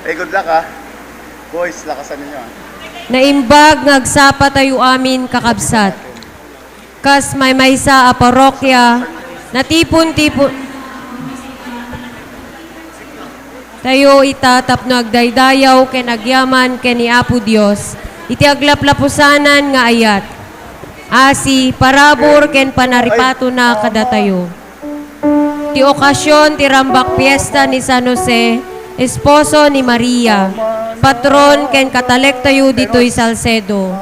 Good luck ha. Boys, lakasan ninyo ha. Naimbag ngagsapa tayo amin kakabsat. Kas may maysa a parokya, natipon-tipon. Tayo itatap nagdaydayaw ken agyaman ken ni Apo Dios. Iti aglaplapusanan nga ayat. Asi parabor ken panaripato na kadatayo. Ti okasyon ti rambak fiesta ni San Jose, esposo ni Maria, patron ken katalek tayo dito'y Salcedo.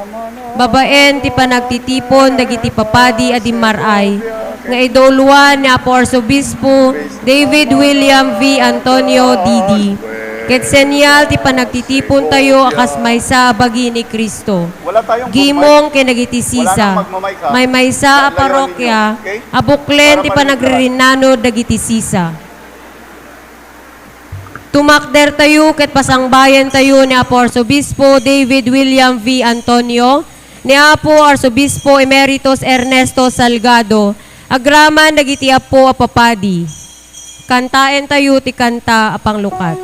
Babaen ti panagtitipon dagiti papadi adi maray, nga idolwa ni Apo-Arsobispo David William V. Antonio Didi. Ket senyal ti panagtitipon tayo akas maysa bagi ni Kristo. Gimong kinagiti sisa. May maysa a parokya, abuklen ti panagririnano dagiti sisa. Tumakder tayo ket pasangbayan tayo ni Apo-Arsobispo David William V. Antonio, ni Apo-Arsobispo Emeritus Ernesto Salgado, agraman dagiti Apo a papadi. Kantaen tayo ti kanta apang lukat.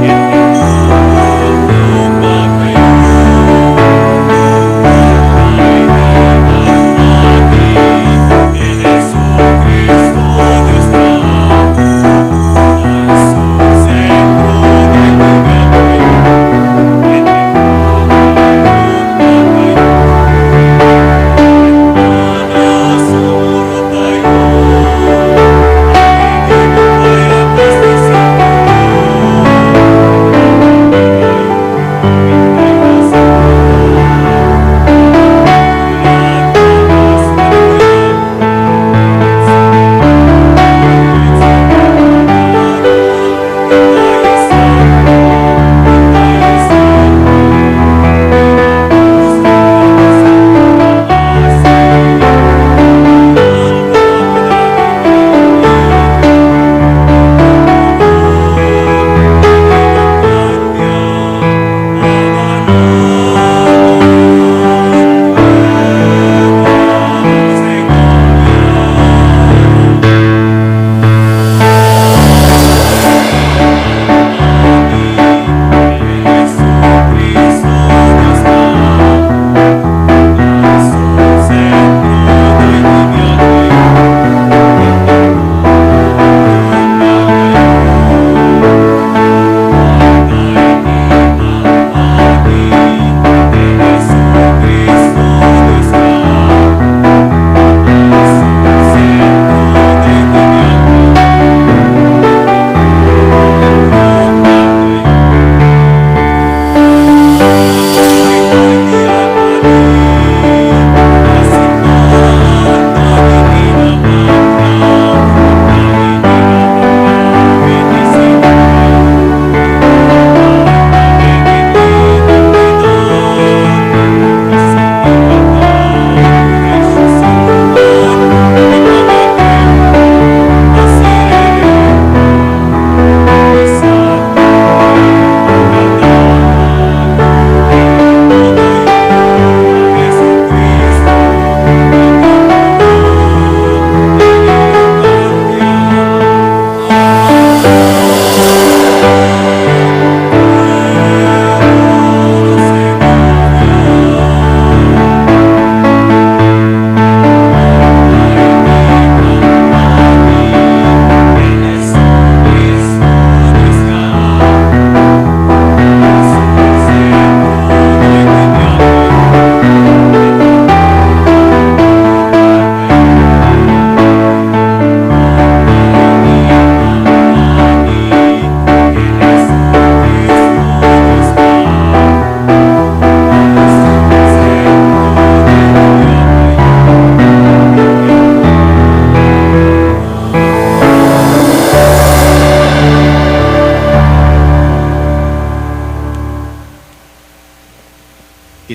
Yeah.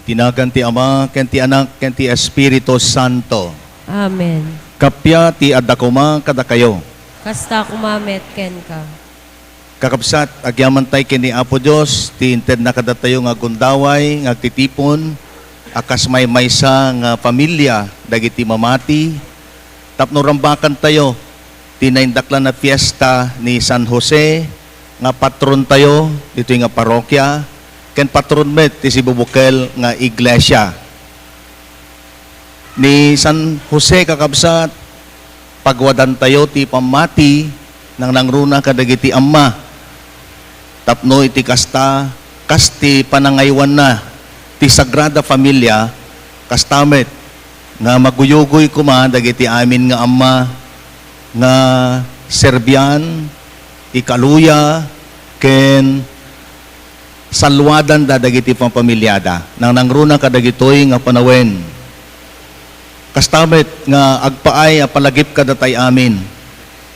Itinagan ti Ama, ken ti Anak, ken ti Espiritu Santo. Amen. Kapya ti adakuma kada kayo. Kasta kumamet ken ka. Kakabsat, agyaman tay ken ni Apo Dios, ti inted na kada tayo nga gundaway, nga titipon, akas may maysa nga pamilya, dagiti mamati, tapno rambakan tayo, tinaindaklan na fiesta ni San Jose, nga patron tayo, dito nga parokya, ken patron met, ti Sibubukel nga iglesia. Ni San Jose kakabsat, pagwadan tayo ti pamati, nang nangruna kadagiti amma, tapno iti kasta, kasti panangaywan na, ti Sagrada Familia, kastamet, nga maguyugoy kuma, dagiti amin nga amma, nga Serbian, ikaluya, ken salwadan da dagiti pamamilyada, nang nangruna kadagitoy nga panawen, kastamet nga agpaay a palagip kadatay amin.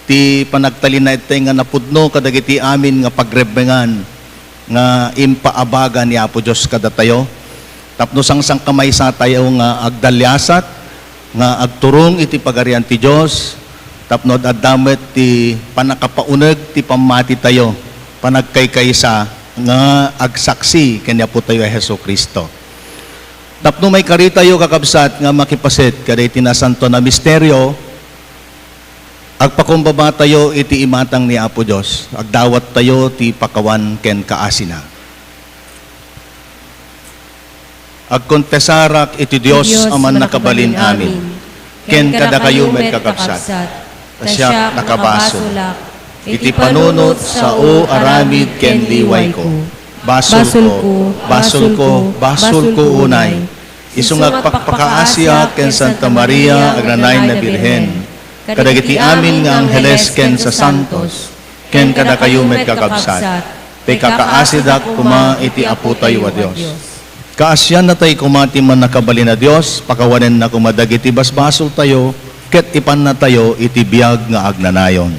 Ti panagtalin na ite nga napudno kadagiti amin nga pagrebbengan nga impaabagan ni Apo Diyos kadatayo. Tapno sang kamay sa tayo nga agdalyasat, nga agturong iti pagarian ti Diyos, tapno adamet ti panakapauneg ti pamati tayo, panagkaykaysa nga agsaksi kanya po tayo ay Heso Kristo. Tapno may kari tayo kakabsat nga makipasit kaday tinasanto na misteryo, agpakumbaba tayo iti imatang ni Apo Diyos, agdawat tayo ti pakawan ken kaasina. Agkonfesarak iti Diyos aman nakabalin amin, ken kada kayo met kakabsat, tasyak nakabasolak, iti panunot sa o aramid ken liway ko. Basol ko unay. Isung agpakpakaasya ken Santa Maria agnanay na Birhen. Kadagiti amin nga angheles ken sa santos, ken kada kayo met kakabsat. Te kakaasidak kuma iti apo tayo a Dios. Kaasyan na tayo kumati man nakabali na Dios, pakawanen na kumadagiti basbasol tayo, ket ipan na tayo iti biag nga agnanayon.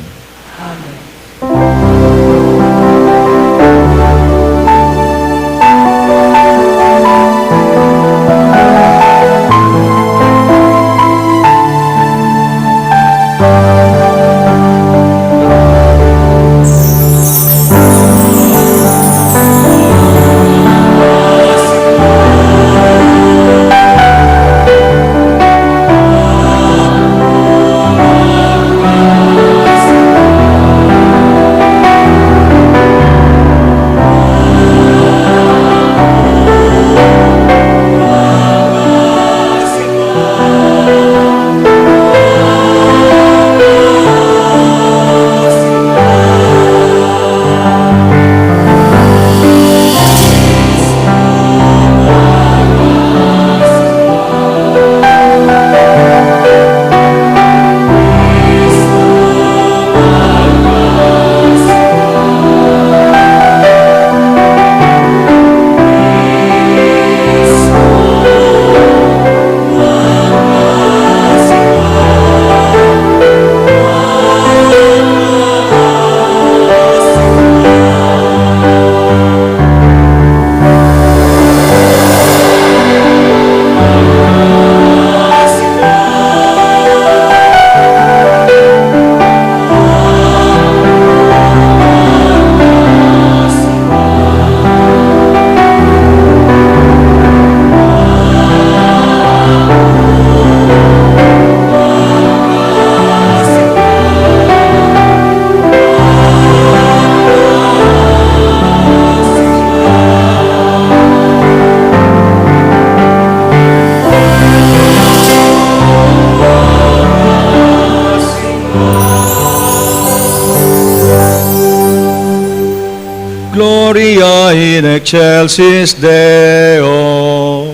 Gloria in excelsis Deo.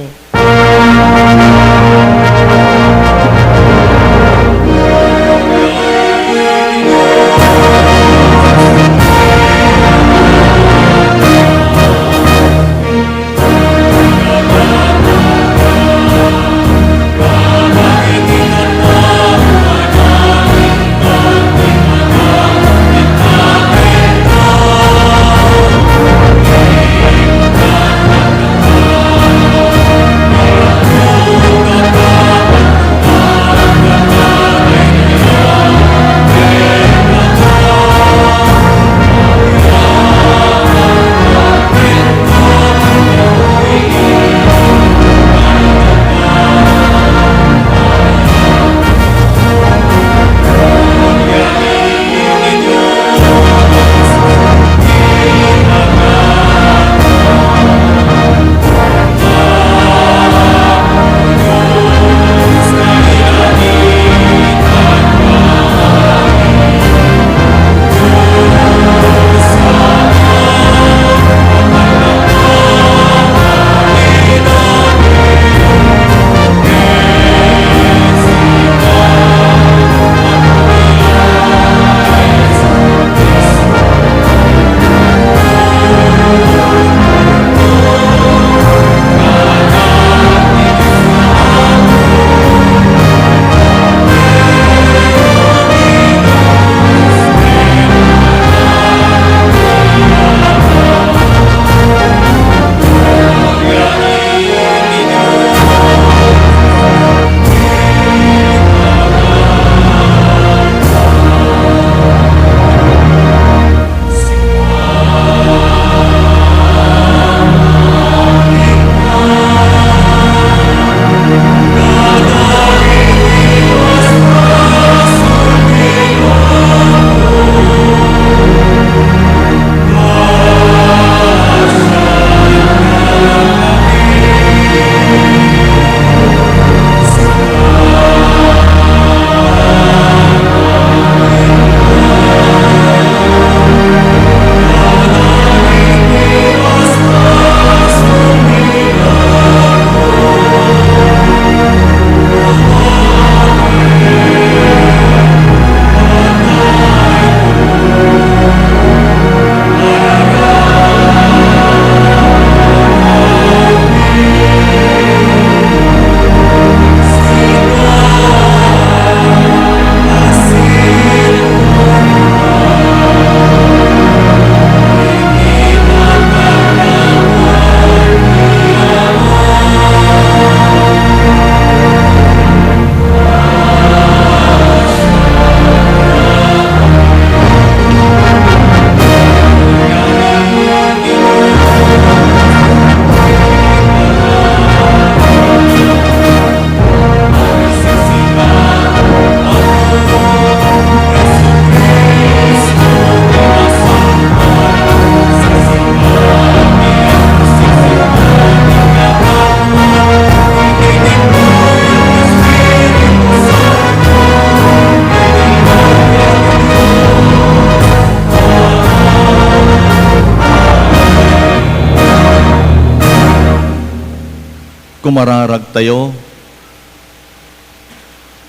kumararag tayo.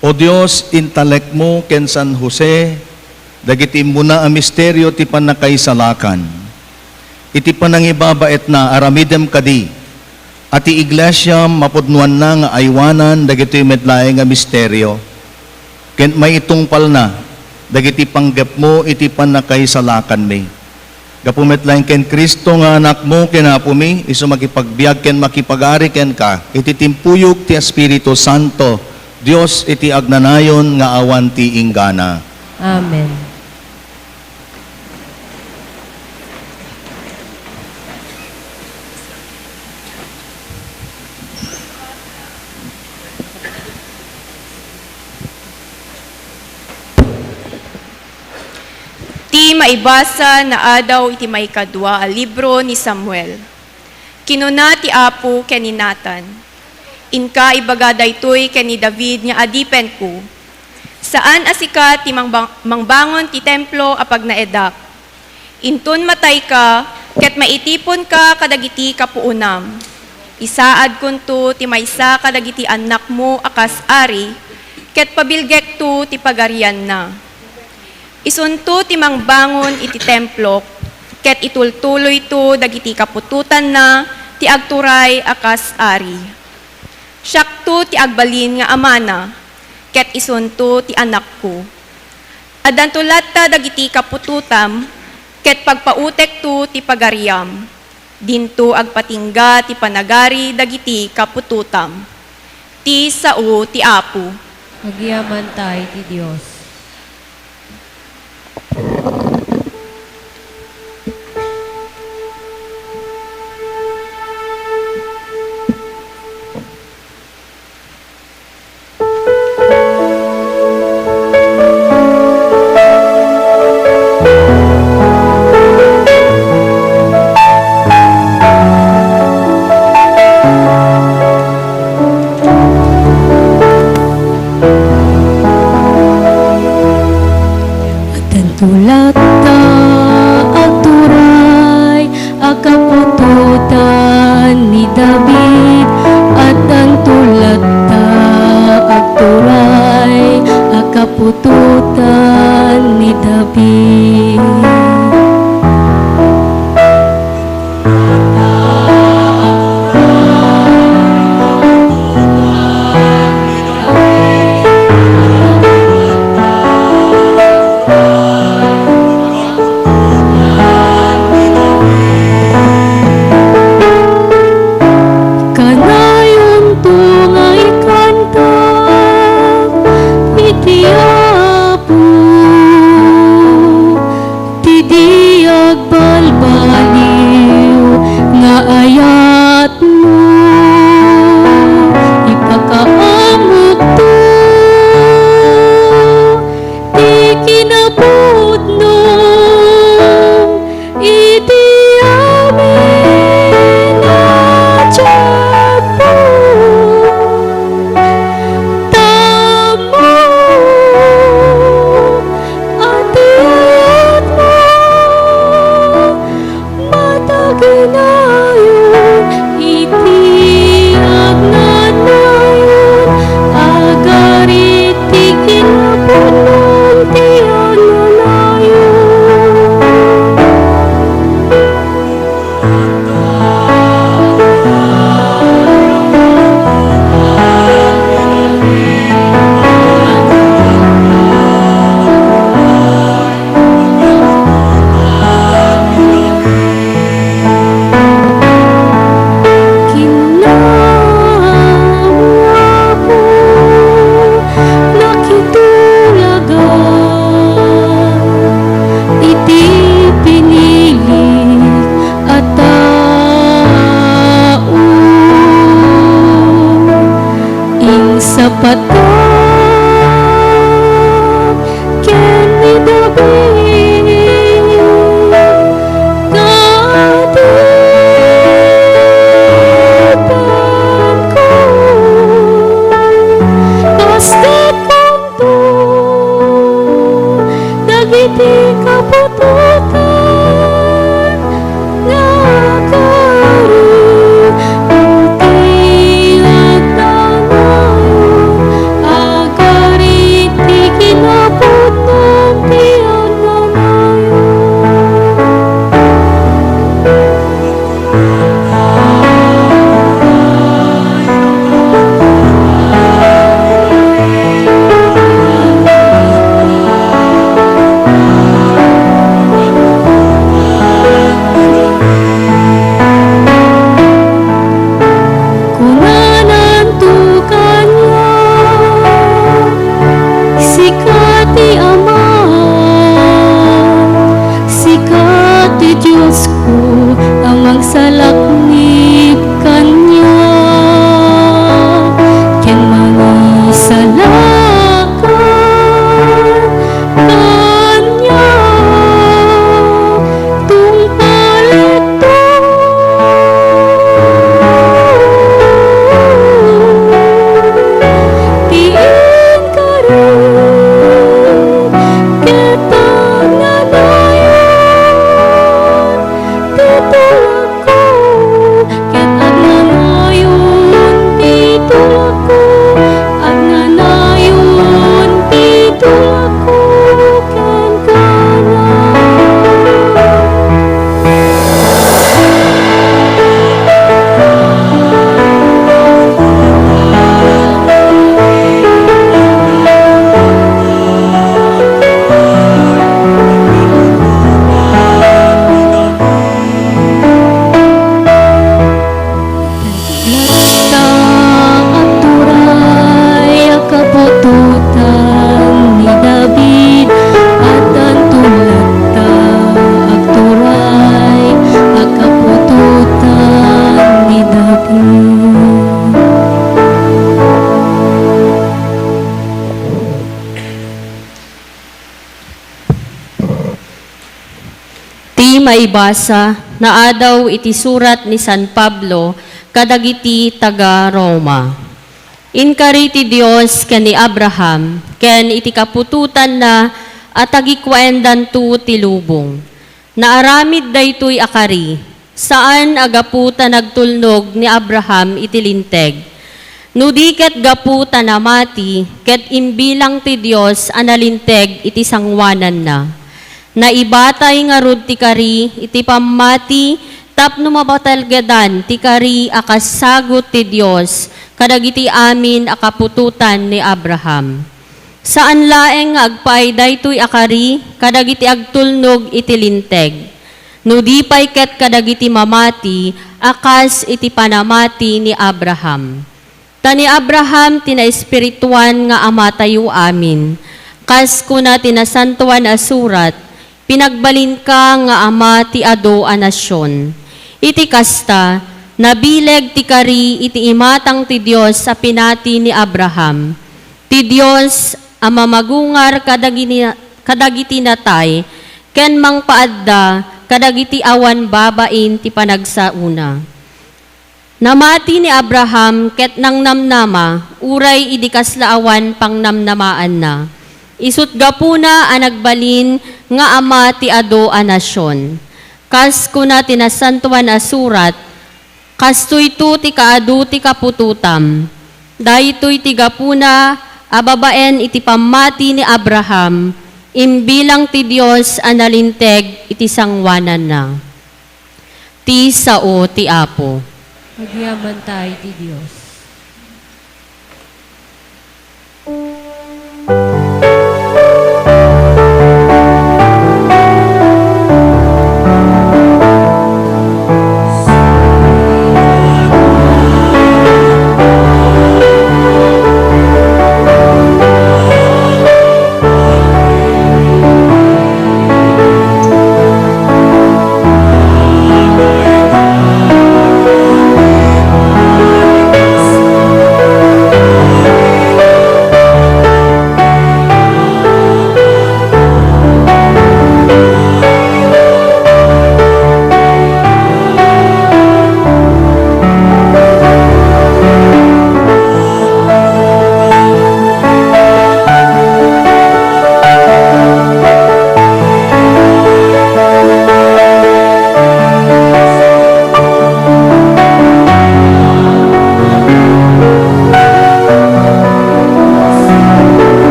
O Dios, intalek mo ken San Jose, dagiti mo na ang misteryo ti panakaisalakan. Iti panangibabait na aramidem kadi, at ti iglesia mapudnuan na nga aywanan dagiti medlaeng nga misteryo. Ken may itungpal na, dagiti panggap mo iti panakaisalakan mi. Gapumet lang ken Kristo nga anak mo kinapumi, iso makipagbiag ken makipag-ari ken ka, iti timpuyog ti Espiritu Santo, Dios iti agnanayon nga awan ti inggana. Amen. Ti maibasa na adaw iti may kadwa a libro ni Samuel. Kinuna ti Apo ken ni Nathan. Inka ibaga daytoy ken ni David nga adipen ko. Saan asika ti mangbangon ti templo apag naedak. Intun matay ka ket maitipon ka kadagiti kapuunam. Isaad kunto ti maysa kadagiti anak mo akas ari ket pabilgek tu ti pagarian na. Isunto ti mangbangon iti templo, ket itultuloy to dagiti kapututan na ti agturay akas ari. Siakto ti agbalin nga amana, ket isunto ti anak ko. Adantulat ta dagiti kapututam, ket pagpautek to ti pagariam. Dinto agpatingga ti panagari dagiti kapututam. Ti sao ti Apo. Agyaman tayo ti Dios. Tulad ta agturay akapututan ni David at ang tulad ta agturay akapututan ni David. maibasa na adaw iti surat ni San Pablo kadagiti taga Roma. Inkari ti Dios ken ni Abraham ken iti kapututan na at agikwaendan tu ti lubong. Naaramid daytoy akari, saan agaputa nagtulnog ni Abraham iti linteg. Nudi ket gaputa na mati, ket imbilang ti Dios analinteg iti sangwanan na. Naibatay nga rod ti kari, iti pamati, tapno mabatalgadan ti kari akas sagot ti Dios, kadagiti amin akapututan ni Abraham. Saan laeng nga agpaay daytoy akari, kadagiti agtulnog iti linteg. No di pay ket kadagiti mamati, akas iti panamati ni Abraham. Tani Abraham tina-espirituan nga ama tayo amin. Kas kuna tinasantuan a surat, pinagbalin ka nga ama ti ado a nasyon. Iti kasta, nabileg ti kari iti imatang ti Dios sa pinati ni Abraham. Ti Dios ama magungar kadagiti natay, ken mangpaadda kadagiti awan babain ti panagsauna. Namati ni Abraham ket nang namnama, uray idikas laawan pang namnamaan na. Isut gapuna a nagbalin nga ama ti ado a nasyon. Kas kuna tinasantuan a surat, kastoy tu ti kaadu ti kapututam. Daytoy ti gapuna ababaen iti pamati ni Abraham, imbilang ti Dios analinteg iti sangwanan na. Ti sao ti Apo. Magyaman tayo ti Diyos.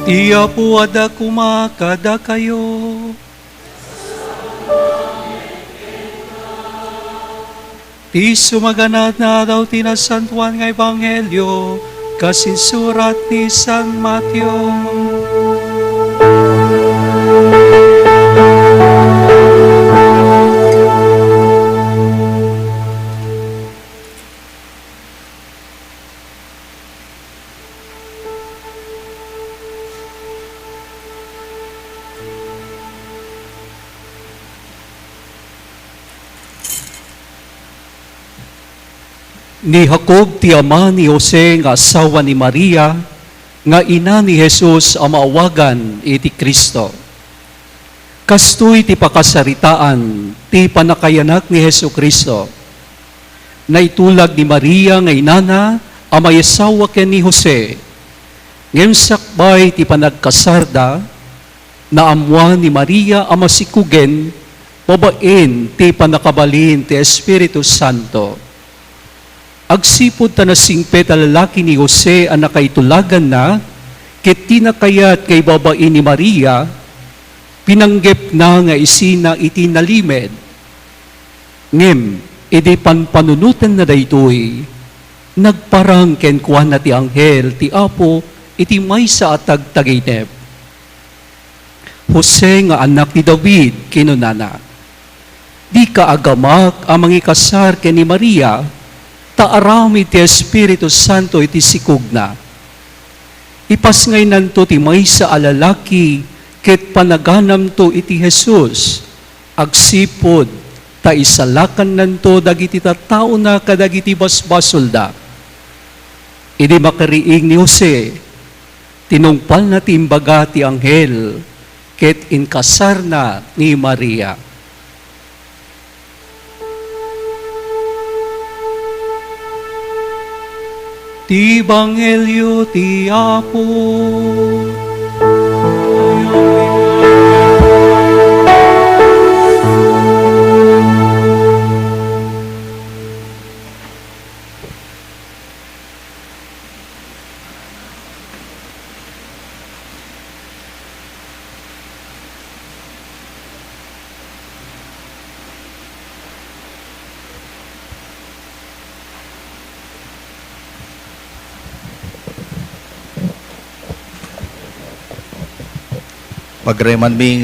Iya po ada kumakada kayo. Ti sumaganad na daw tinasantuan nga Ebanghelyo, kasinsurat ni San Mateo. Ni Jacob ti ama ni Jose nga asawa ni Maria, nga ina ni Jesus ang maawagan iti Kristo. Kastoy ti pakasaritaan ti panakayanak ni Jesu Kristo. Naitulag ni Maria nga inana ang may asawa ken ni Jose. Ngem sakbay ti panagkasarda na amwa ni Maria ang masikugen babaen ti panakabalin ti Espiritu Santo. Agsipod ta na singpet a lalaki ni Jose ang nakaitulagan na, ket tinakayat kay babae ni Maria, pinanggep na nga isina iti nalimed. Ngem, Idi panpanunutan na daytoy, nagparang ken kuan na ti anghel ti Apo iti maysa at tagtaginep. Jose nga anak ni David kinunana, di kaagamak ang mangikasar ken ni Maria, taarami ti Espiritu Santo iti sikugna. Ipasngay nanto ti maysa a lalaki, ket panaganam to iti Jesus, agsipod, ta isalakan nanto dagiti tattao na kadagiti basbasolda. Idi makariing ni Jose, tinungpal na ti imbaga ti anghel, ket inkasar na ni Maria. Ti Ebanghelyo ti Apo. Pagreman mi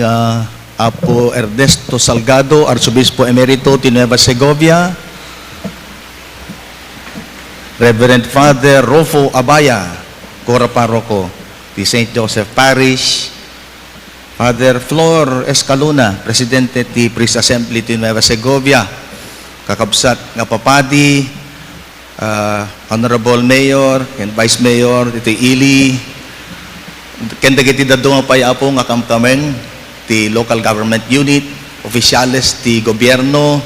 Apo Ernesto Salgado, Arsobispo Emerito ti Nueva Segovia, Reverend Father Rofo Abaya, Cora Parroco ti St. Joseph Parish, Father Flor Escaluna, Presidente ti Priest Assembly ti Nueva Segovia, kakabsat nga papadi, Honorable Mayor and Vice Mayor ti Ili, kenda kiti dadong pay apo nga kamkameng ti local government unit, opisyales ti gobyerno,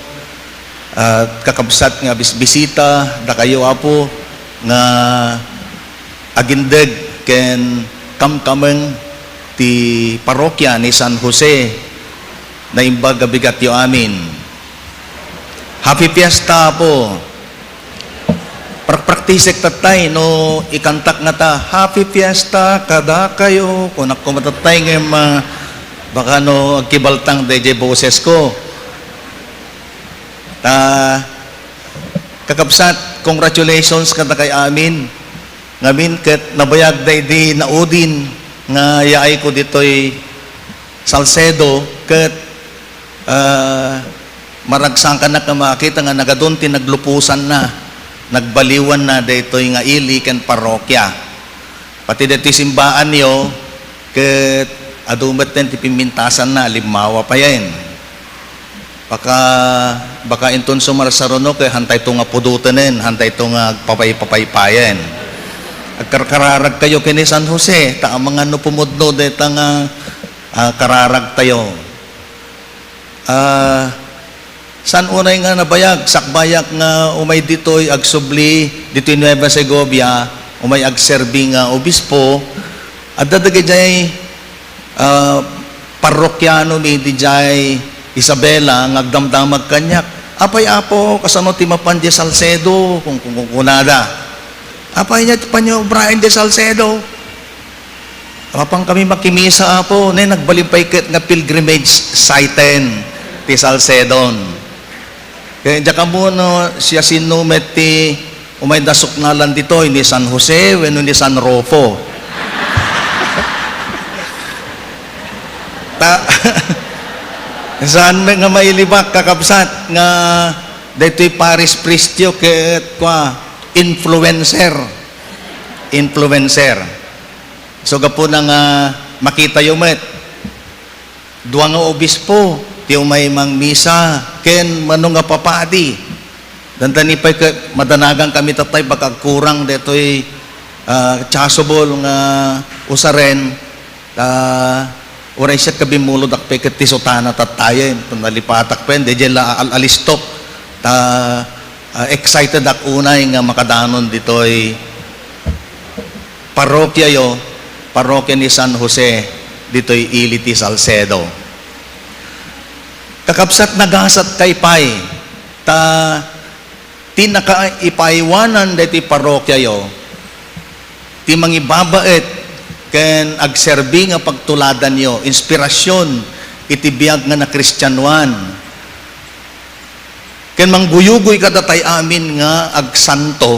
kakabsat nga bisita da kayo apo nga agindeg ken kamkameng ti parokya ni San Jose na imbag gabigat yo amin. Happy Fiesta po. Praktisek tatay no ikantak nga ta Happy Fiesta kada kayo kung ako matatay ng baka no agkibaltang DJ boses ko kakabsat congratulations kada kay amin ngamin ket nabayag day di naudin nga yaay ko ditoy Salcedo ket maragsang ka na makita nga nagadun tinaglupusan na nagbaliwan na daytoy nga ili ken parokya. Pati dito simbaan niyo, ket adumat ten ti pimintasan na, limawa pa yan. Baka inton sumarsarono kay hantay to nga pudutanen, hantay to nga papay-papaypayan. Agkararag kayo kini San Jose, ta mga no pumudno deta nga kararag tayo. San unay nga nabayag, sakbayak nga umay ditoy agsubli, ditoy Nueva Segovia, umay agserbi nga obispo, at dadagay jay parokyano mi di jay Isabela, ngagdamdamag kanyak, apay apo, kasano ti mapan di Salcedo, kung kunada. Apay niya panyo Brian de Salcedo. Apang kami makimisa apo, nagbalimpay ket nga pilgrimage siten ti Salcedon. Kaya diya ka muna siya sinumet ti umay dasok ngalan dito, ni San Jose, weno ni San Rofo. Saan nga mailibak kakabsat nga dito'y Paris Pristio ket kwa influencer. So gapo na nga makita yung met. Dua nga obispo, ti umay mang misa ken mano nga papadi dandani pay madanagan kami tatay baka kurang detoy chasuble nga usaren oray siya kabimulod akpe ket tisotana tatayen nalipatak pen de la alistok excited ak unay nga makadanon ditoy parokya ni San Jose ditoy Iliti Salcedo. Kakabsat nagasat kay pay, tinakaipaiwanan deti parokya yo, ti mangibabaet, ken agserbi nga pagtuladan yo, inspirasyon, iti biyag nga na Kristyanuan. Ken mangguyugoy kadatay amin nga agsanto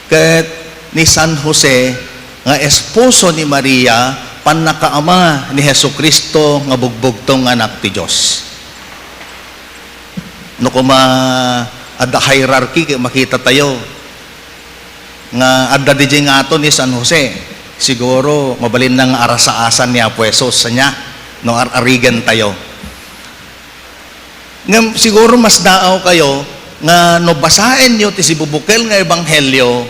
ket ni San Jose nga esposo ni Maria panakaama ni Hesukristo nga bugbugtong anak ti Dios. No kuma adda hierarchy kay makita tayo nga adda DJ nga ato ni San Jose. Siguro mabalin nang arasaasan ni Apo Jesus sa niya no arigan tayo. Nga siguro mas daaw kayo nga no basahin nyo ti sibubukel nga ebanghelyo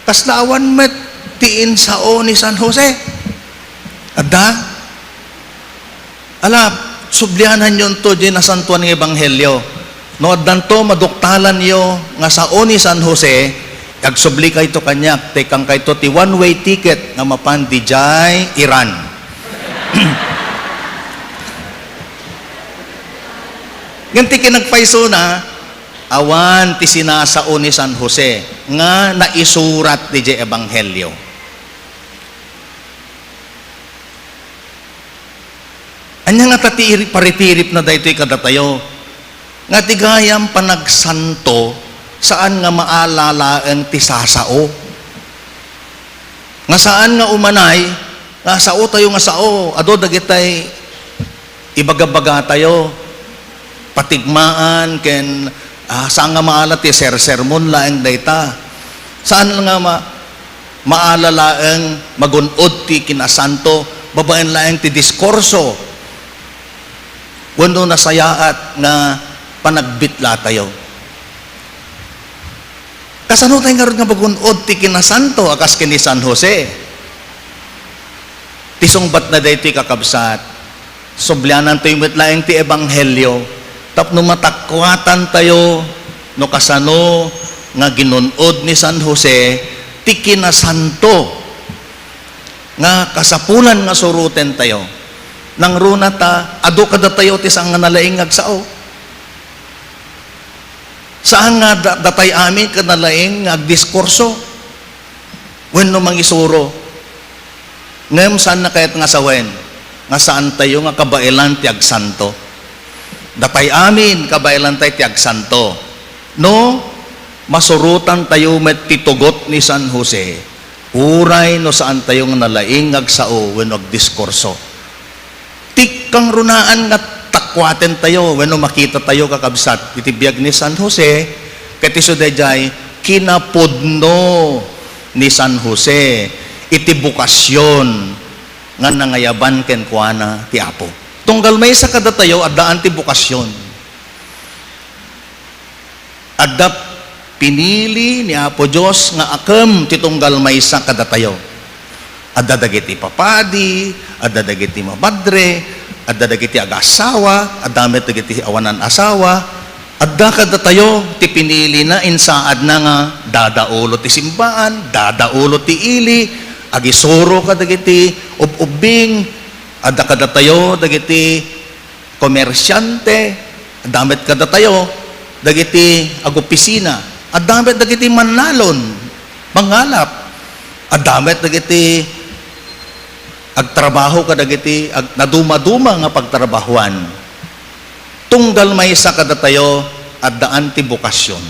kaslawan met tiin sao ni San Jose. Adda? Ala, sublianan nyo to di nasantuan ng ebanghelyo. No addan to maduktalan nyo nga sao ni San Jose, agsubli kay to kanyak, tekang kay to ti one-way ticket nga mapan di jay Iran. Ganti kinagpaiso na, awan ti sinasao ni San Jose nga naisurat di jay ebanghelyo. Anya nga paritirip na daytoy kadatayo nga tigayam panagsanto saan nga maalalaeng ti sasao. Nga saan nga umanay nga sao tayo nga sao ado dagitay ibagabaga tayo patigmaan ken saan nga maalat ti sermon laeng dayta. Saan nga maalalaeng magunod ti kinasanto babaen laeng ti diskurso. Wano nasayaat nga panagbitla tayo. Kasano tayo nga rin nga magunod ti kinasanto akas kini San Jose. Tisong bat na dahi ti kakabsat. Sublianan tayo mitlaeng ti ebanghelyo. Tapno matakwatan tayo no kasano nga ginunod ni San Jose ti kinasanto nga kasapulan nga suruten tayo nang runa ta ado kada tayo ti sang nga nalaing agsao saan nga datay amin kanalaing agdiskurso wenno mangisuro ngem saan na kayat nga sawen nga saan tayo nga kabailan ti agsanto datay amin kabailan tayo ti agsanto no masurutan tayo met titugot ni San Jose uray no saan tayo nga nalaing agsao wenno agdiskurso tik kang runaan nga takwaten tayo wenno makita tayo kakabsat itibiyag ni San Jose ket isu dayjay kinapudno ni San Jose iti bukasyon nga nangayaban ken kuana ti Apo. Tunggal may sa kada tayo addaan ti bukasyon. Adda pinili ni Apo Dios nga akem ti tunggal may sa kada tayo. Adda dagiti papadi, adda dagiti mabadre, adda dagiti agasawa, adda met dagiti awanan asawa, adda kada tayo ti pinili na insaad na nga dadaulo ti simbaan, dadaulo ti ili, agisuro ka dagiti ubing, adda kada tayo dagiti komersyante, adda met kada tayo dagiti agopisina, adda met dagiti manlalon, mangalap, adda met dagiti agtrabaho kadagiti naduma-duma nga pagtrabahuan tunggal may sa kada tayo addaan ti bukasyon.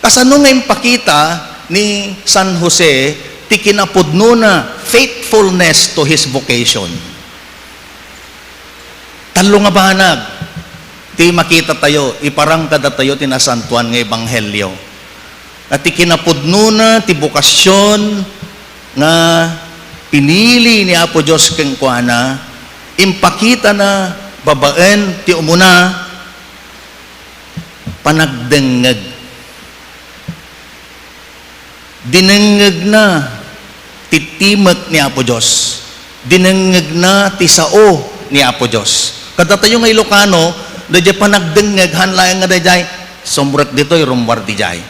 Kasano nga impakita ni San Jose ti kinapudno na faithfulness to his vocation. Talo nga banag ti makita tayo iparang kada tayo tinasantuan nga ebanghelyo at ti kinapudno na ti bukasyon nga pinili ni Apo Diyos keng kuana, impakita na babaen ti umuna panagdengeg. Dinengeg na titimek ni Apo Diyos. Dinengeg na ti sao ni Apo Diyos. Kada tayo nga Ilocano, dadya panagdengeg, hanlayan nga dadya, sombrek dito'y rumbar di jay.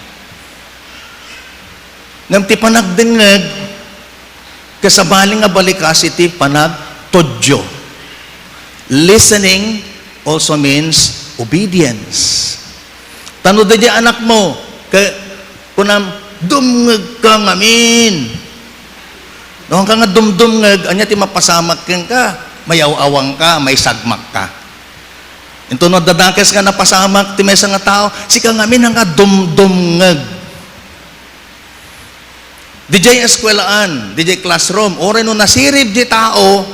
Ngam ti panagdengeg, kasabaling nga balikas iti panagtodyo. Listening also means obedience. Tano da di anak mo, kunam dumngeg ka ngamin. Noong ka nga dumdumngeg, anya ti mapasamak ken ka, mayaw-awang ka, may sagmak ka. Ito no, dadakes nga napasamak ti mesa nga tao, sika nga min nga dumdumngag. DJ eskwelaan, DJ classroom, ore no nasirib di tao,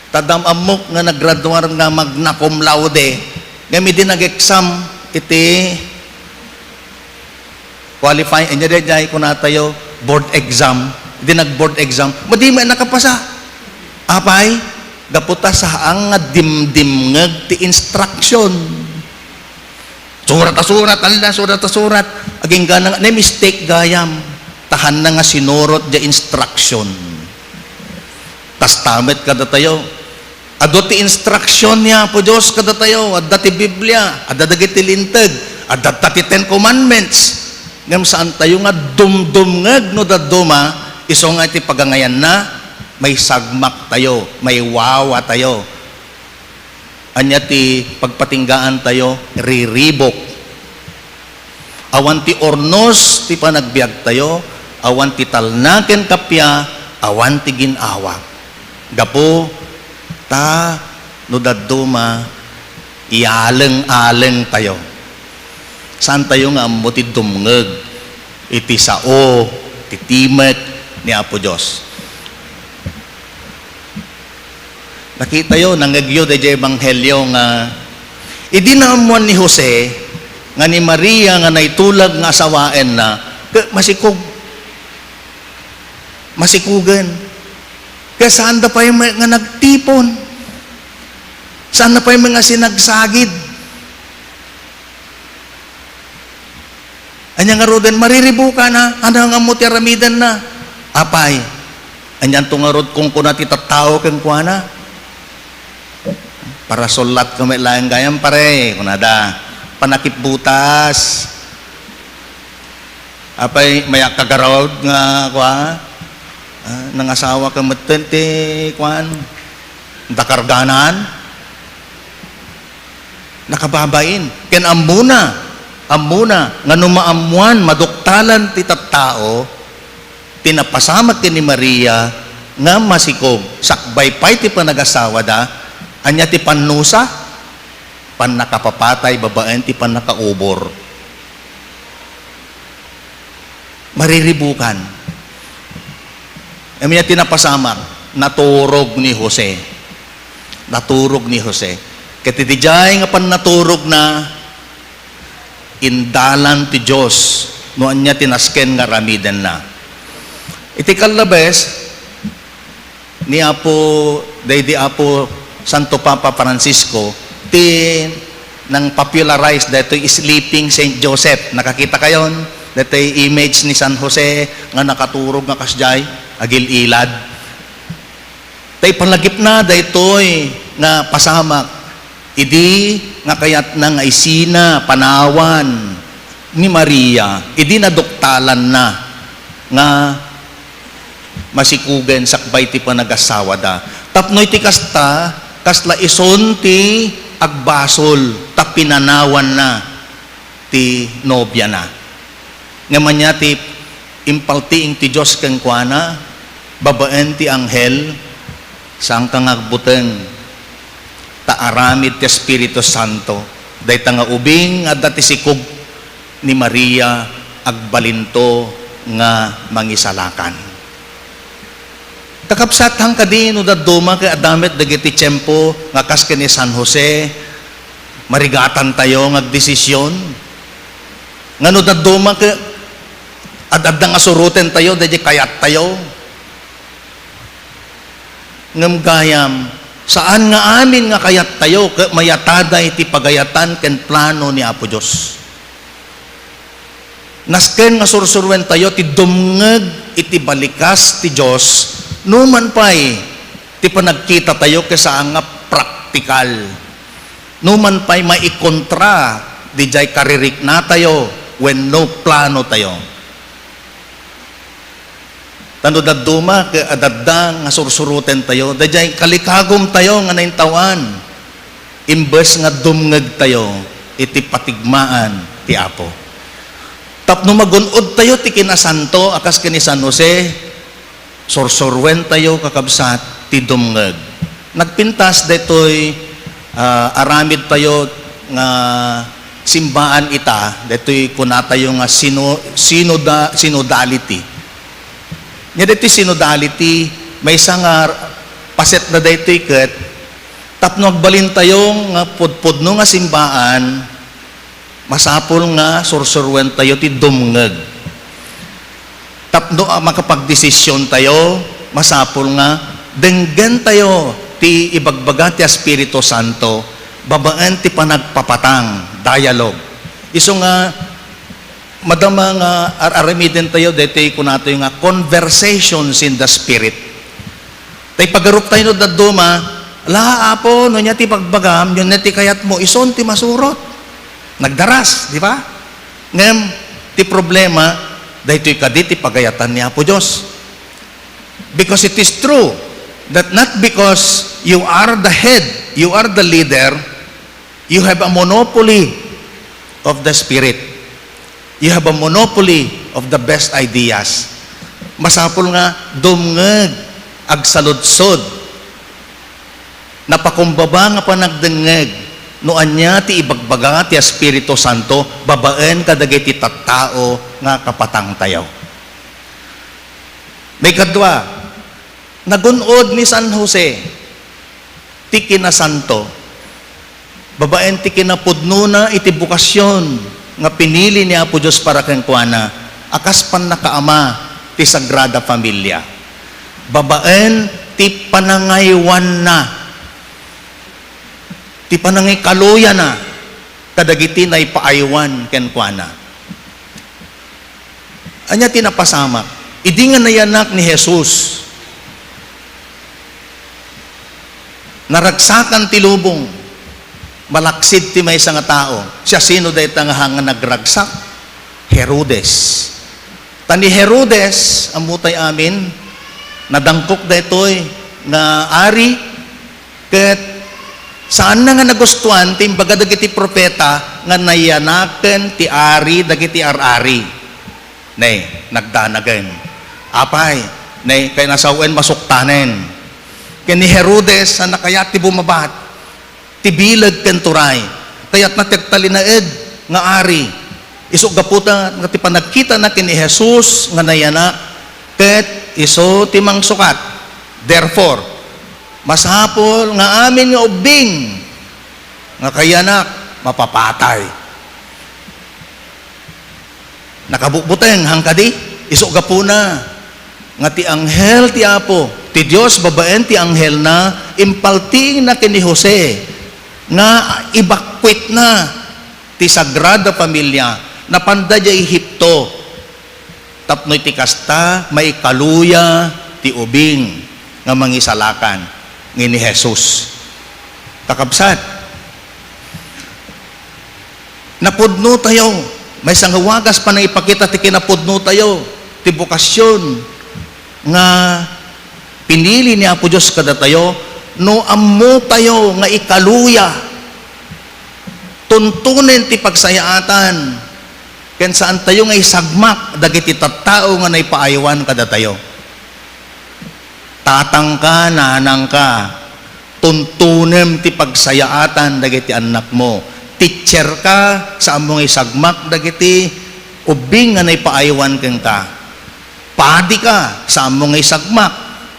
tadamamok nga naggraduar nga magna cum laude, gami din nag-exam, iti qualify, and yun ko na tayo, board exam, hindi nag-board exam, madi may nakapasa. Apay, gaputa sa ang dimdimngag ti instruction. Surat alda, surat. Aging ganang, na mistake gayam. Tahan na nga sinurot di instruction. Tas tamet kada tayo. Ado ti instruction niya po Diyos kada tayo. Adda ti Biblia, adda dagiti lintag, adda ti Ten Commandments. Ngam saan tayo nga dumdumngag no daduma, iso nga ti pagangayan na, may sagmak tayo, may wawa tayo. Anya ti pagpatinggaan tayo, riribok. Awan ti ornos, ti panagbiag tayo, awan ti talnaken kapya, awan ti ginawa. Gapo, ta, no daduma, ialeng-aleng tayo. Saan tayo nga mo ti dumngeg, iti sao, ti timek, ni Apo Diyos. Nakita yun, nangagyo da ebanghelyo nga idinaamuan ni Jose nga ni Maria nga naitulag nga asawaen na masikugan. Kaya saan da pa yung nga nagtipon? Saan na pa yung mga sinagsagid? Anya nga roden, mariribu ka na, ano nga mo tiramidan na? Apay, anyan tungarod kung kunati tattao kang kuana, para solat kami lang gayam pare, kunada, panakip butas, apay, mayak kagarod nga kwa, nangasawa ka matente, kuan, dakarganan, nakababain, ken amuna, nga numaamuan, maduktalan ti tattao, tinapasamat ni Maria nga masikog sakbay pay ti panagasawa da anya ti pannusa pan nakapapatay babaen ti pan nakaubor mariribukan anya tinapasamak naturog ni Jose ket ti dijay nga pan naturog na indalan ti Dios no anya tinasken nga ramiden na. Iti kalabes ni Apo Daydi Apo Santo Papa Francisco ti nang popularize dito Sleeping Saint Joseph. Nakakita kayon dito image ni San Jose nga nakaturog nga kasjay agil ilad. Tay palagip na dito nga pasamak idi nga kayat na nga isina panawan ni Maria idi naduktalan na nga masikugen sakbay ti panagasawa da. Tapnoy ti kasta, kasla ison ti agbasol, tapinanawan na ti nobya na. Ngaman niya ti impaltiing ti Diyos kang kuana, babaen ti anghel, sang kang agbuteng, taaramid ti Espiritu Santo, day tanga ubing at dati sikog ni Maria, agbalinto nga mangisalakan. Kakapsat hang kadin no daduma kay adamet dagiti tiyempo nga kas ni San Jose marigatan tayo ngagdesisyon ngano daduma kay adadang asuruten tayo dadya kayat tayo ngem gayam saan nga amin nga kayat tayo kay mayatada iti pagayatan ken plano ni Apo Dios nasken nga sursurwen tayo ti dumngeg iti balikas ti Dios numan pa'y ti panagkita tayo kesa nga praktikal. Numan pa'y maikontra di jay karirik na tayo when no plano tayo. Tando daduma ke adadang nga sursuruten tayo, di jay kalikagom tayo nga naintawan. Imbes nga dumngeg tayo, iti patigmaan ti Apo. Tapno magunod tayo ti kinasanto akas kini San Jose, sorsorwen tayo kakabsat ti dumngeg. Nagpintas detoy aramid tayo nga simbaan ita, dito'y kunatayo nga synodality. Nga dito'y synodality, may isang paset na dito'y ket, tapno agbalin tayo nga pudpudno nga simbaan, masapol nga sursurwen tayo ti dumngeg. Tapno makapagdesisyon tayo, masapol nga denggen tayo ti ibagbaga ti Espiritu Santo, babaan ti panagpapatang, dialogue. Iso nga, madama nga aramiden tayo, dito kunato yung nga conversations in the Spirit. Tay pagarup tayo no daduma, apo, no niya ti pagbagam, yun na ti kayat mo, ison ti masurot. Nagdaras, di ba? Ngem, ti problema, dahito'y kaditi pagayatan niya po Diyos. Because it is true that not because you are the head, you are the leader, you have a monopoly of the Spirit. You have a monopoly of the best ideas. Masapol nga, dumngeg, agsaludsod, napakumbaba nga panagdengeg, noan niya ti ibagbaga ti Espiritu Santo, babaen kadagiti tattao nga kapatang tayo. May kadwa, nagunod ni San Jose, ti kinasanto, babaen ti kinapudno na iti bukasyon nga pinili ni Apo Diyos para kang kuana, akas pan nakaama ti Sagrada Familia. Babaen ti panangaywan na, ti panangikaluya na, kadagiti na ipaaywan ken kuana. Anya tinapasamak, idi nga nayanak ni Jesus, naragsakan ti lubong, malaksid ti may nga tao. Siya sino dahita nga hanga nagragsak? Herodes. Tani Herodes, amutay amin, nadangkok daytoy nga ari, ket saan na nga nagustuhan, timbaga dagiti propeta, nga nayanaken ti ari, dagiti arari. Nay, nagdanagan. Apay, nay, kay nasawen masuktanen. Kaya ni Herodes, na nakayat ti bumabat, ti bilag kenturay, kaya't natigtalinaed nga ari. Iso gaputa, nga ti panagkita na kini Jesus, nga nayanak, ket iso ti mangsukat. Therefore, masapol nga amin nga ubing, nga kayanak, mapapatay. Nakabukbuteng hangkadi, iso gapuna, nga ti anghel ti Apo, ti Diyos babaen ti anghel na, impalting na kini Jose, nga ibakwit na ti Sagrada Familia, na pandadya Ehipto, tapnoy ti kasta, may kaluya ti ubing, nga mangisalakan, ngini Jesus. Kakabsat, napudno tayo, may sanghawagas pa nang ipakita ti kinapudno tayo, ti bukasyon, nga pinili ni Apo Diyos kada tayo, no ammo tayo nga ikaluya, tuntunin ti pagsayaatan, ken saan tayo nga isagmak, dagiti tattao nga naipaaywan kada tayo. Tatang ka, nanang ka, tuntunem ti pagsayaatan, dagiti anak mo. Teacher ka, saan mo nga isagmak, dagiti ubing nga naipaaywan ken ka. Padi ka, saan mo nga isagmak,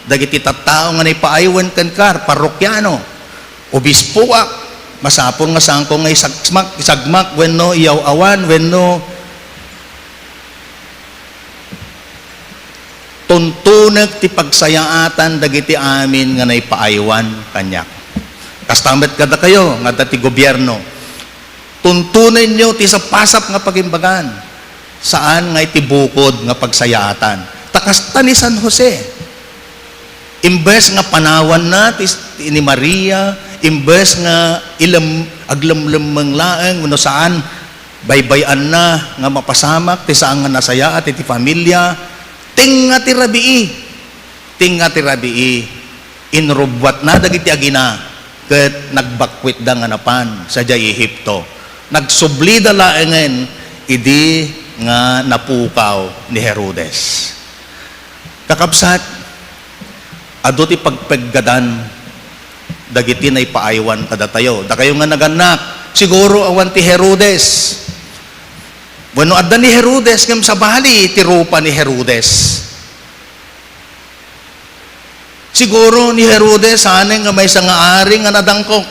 dagiti tattao nga naipaaywan ken ka, parokyano, obispo ka, masapon nga saan ko nga isagmak, wenno iyaw-awan, wenno tuntunag ti pagsayaatan, dagiti amin nga naipaaywan kanyak. Kastamet kada kayo, nga dati gobyerno, tuntunin nyo ti sapasap nga pagimbagan, saan nga iti bukod nga pagsayaatan. Takasta ni San Jose, imbes nga panawan na ni Maria, imbes nga aglamlamang laeng, no saan baybayan na nga mapasamak, ti saan nga nasaya at iti pamilya, tinga ti rabii, inrubwat na dagiti agina, ket nagbakwit da nga napan sa jay Ehipto. Nagsubli da laengen, idi nga napukaw ni Herodes. Kakabsat, ado ti pagpeggadan, dagiti na ipaaywan kada tayo. Da kayo nga naganak, siguro awan ti Herodes. Bueno, adda ni Herodes, ngam sa bali, ti rupa ni Herodes. Siguro ni Herodes, sana nga may nga ari nga nadangkok.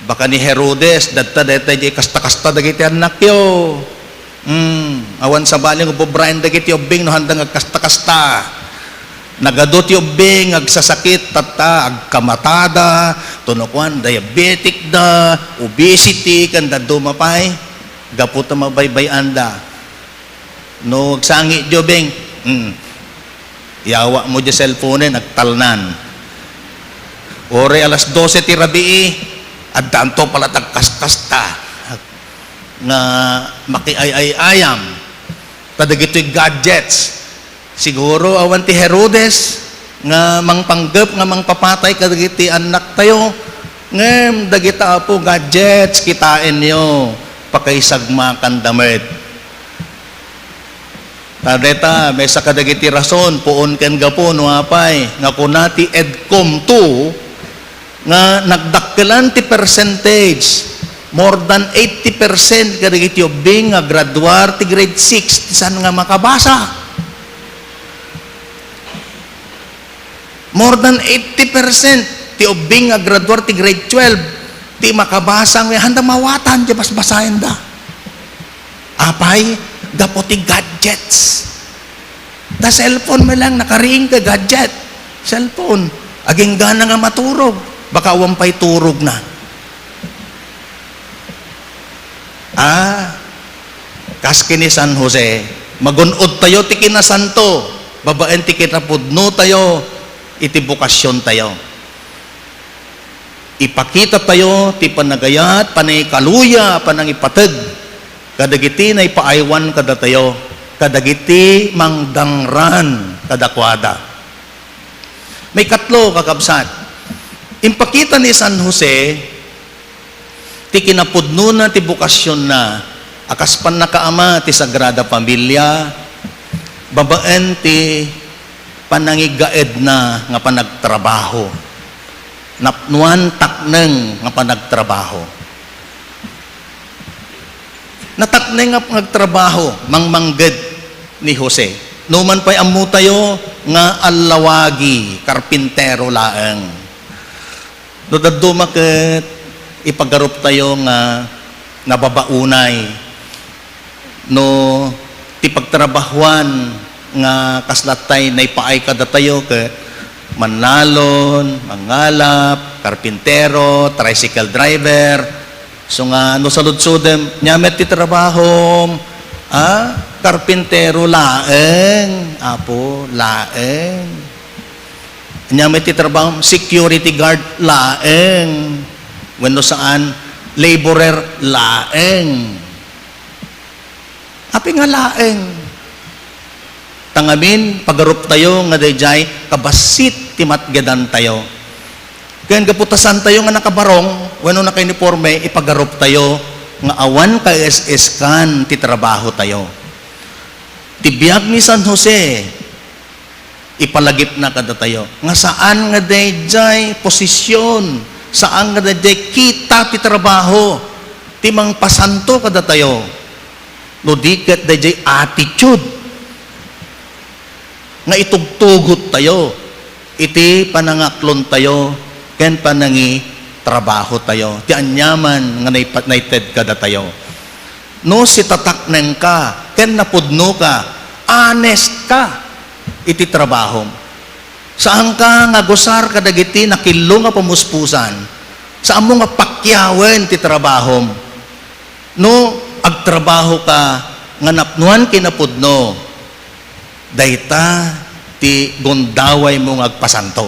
Baka ni Herodes, dadta di kasta-kasta dagiti anak yo. Awan sa bali nga pobrain dagiti obing no handang agkasta-kasta. Nagadot yung bing, agsasakit, tata, agkamatada, tunokwan, diabetic da, obesity, kanda dumapay, gaputa mabaybayan da. No, agsangi jo bing, yawa mo di cellphone, nagtalnan. Ore alas 12 ti rabii, at danto pala tagkasta, nga makiay-ayam, tadagito'y gadgets. Siguro awan ti Herodes nga mangpanggap nga mangpapatay kadagiti anak tayo ngem dagita po gadgets kitain nyo pakaisagmakan damit. Tadeta may sa kadagiti rason puon ken gapo no apay nga kunati EDCOM 2 nga nagdakkelan ti percentage more than 80% kadagiti ubing nga graduar ti grade 6 san nga makabasa. More than 80% ti ubing nga graduar ti grade 12 ti makabasa nga handa mawatan di basbasayan da. Apay gapo ti gadgets. Da cellphone mo lang nakariing ka gadget. Cellphone aging gana nga maturog baka wampay turog na. Kaski ni San Jose magunod tayo ti kinasanto babaen ti kinapudno tayo iti bukasyon tayo. Ipakita tayo, ti panagayat, panay kaluya, panang ipatag. Kadagiti na ipaaywan kada tayo. Kadagiti mangdangran kadakwada. May katlo kakabsat. Impakita ni San Jose, ti kinapudno na, ti bukasyon na, akaspan na kaama, ti Sagrada Pamilya, babaen ti panangigaed na nga panagtrabaho. Napnuan takneng nga panagtrabaho. Natakneng nga panagtrabaho, mangmangged ni Jose. Numan pa'y amu tayo nga allawagi, karpintero laeng. No dadumaket, ipagarup tayo nga nababaunay. No, ti pagtrabahuan, nga kaslatay na ipaay kada tayo ke manlalon, mangalap, karpintero, tricycle driver. So nga no saludsudem nyamet ti trabaho karpintero laeng, apo laeng. Nyamet ti trabaho security guard laeng. Wenno saan laborer laeng. Api nga laeng. Tangamin, pagarup tayo nga dayjay kabasit ti matgedan tayo. Kaya gaputasan tayo nga nakabarong, wano na uniforme, ipagarup tayo nga awan ka SS kan ti trabaho tayo. Ti biag ni San Jose, ipalagip na kada tayo. Nga saan nga dayjay posisyon, saan nga dayjay kita ti trabaho, ti mang pasanto kada tayo. No diket dayjay attitude nga itugtugot tayo, iti panangaklon tayo, ken panangi trabaho tayo, ti anyaman nga naited kada tayo. No si tatakneng ka, ken napudno ka, honest ka, iti trabaho. Saan ka nga gusar kadagiti nakilo nga pamuspusan, saan mo nga pakyawen ti trabaho. No agtrabaho ka, nga napnuan kinapudno, dayta ti gondaway mong agpasanto.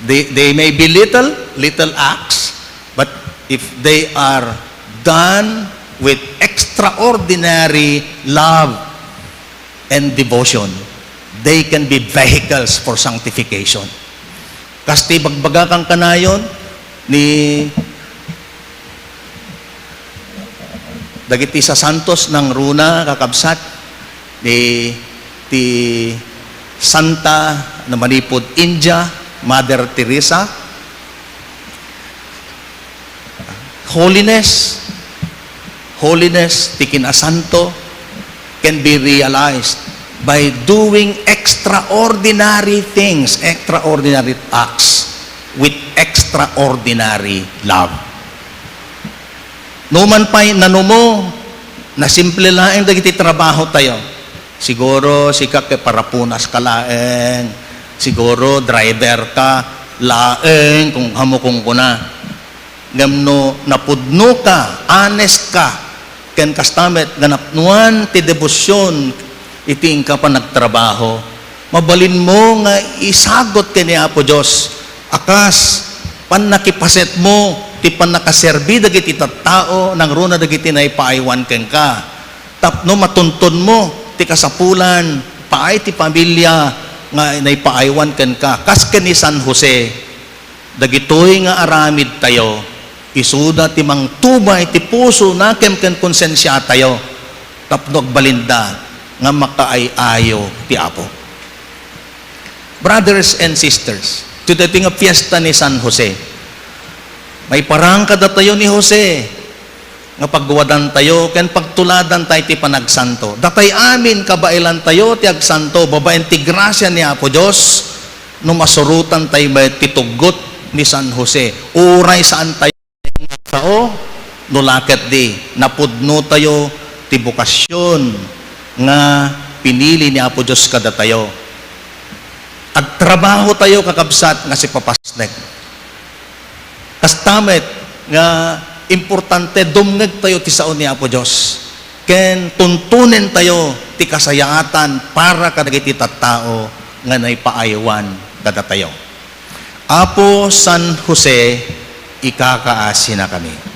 They may be little acts, but if they are done with extraordinary love and devotion, they can be vehicles for sanctification. Kasti bagbaga kang kanayon ni dagiti sa santos ng runa kakabsat ni ti Santa na manipod India, Mother Teresa. Holiness, tikin a santo, can be realized by doing extraordinary things, extraordinary acts with extraordinary love. Numan pa'y nanumo, na simple laeng dagiti trabaho tayo. Siguro, sika kay parapunas ka laeng, siguro, driver ka, laeng, kung hamukong ko na. Ngamno, napudno ka, honest ka, ken kastamet, ganapnuan ti debosyon, iting ka pa nagtrabaho. Mabalin mo nga isagot kini Apo Diyos. Akas, pan nakipaset mo, ti pan nakaserbi dagiti tattao, nang runa dagiti na ipaaywan ken ka. Tapno matuntun mo, ti kasapulan, paay ti pamilya, nga naipaaywan ken ka. Kas ken ni San Jose, dagitoy nga aramid tayo, isuda ti mang tubay ti puso na ken konsensya tayo. Tapno agbalinda, nga makaayayo ti Apo. Brothers and sisters, today nga fiesta ni San Jose. May parang kada tayo ni Jose, nga pagwadan tayo, ken pagtuladan tayo ti panagsanto. Datay amin kabailan tayo ti agsanto, babaen ti grasya ni Apo Diyos, no masurutan tayo may titugot ni San Jose. Uray saan tayo tao, nulaket di, napudno tayo ti bukasyon, nga pinili ni Apo Diyos kada tayo. Agtrabaho tayo kakabsat nga si Papasnek. Kastamet nga importante dumngeg tayo ti sao ni Apo Diyos. Ken tuntunen tayo ti kasayaatan para kadagiti tattao nga naipaayawan kada tayo. Apo San Jose, ikakaasi na kami.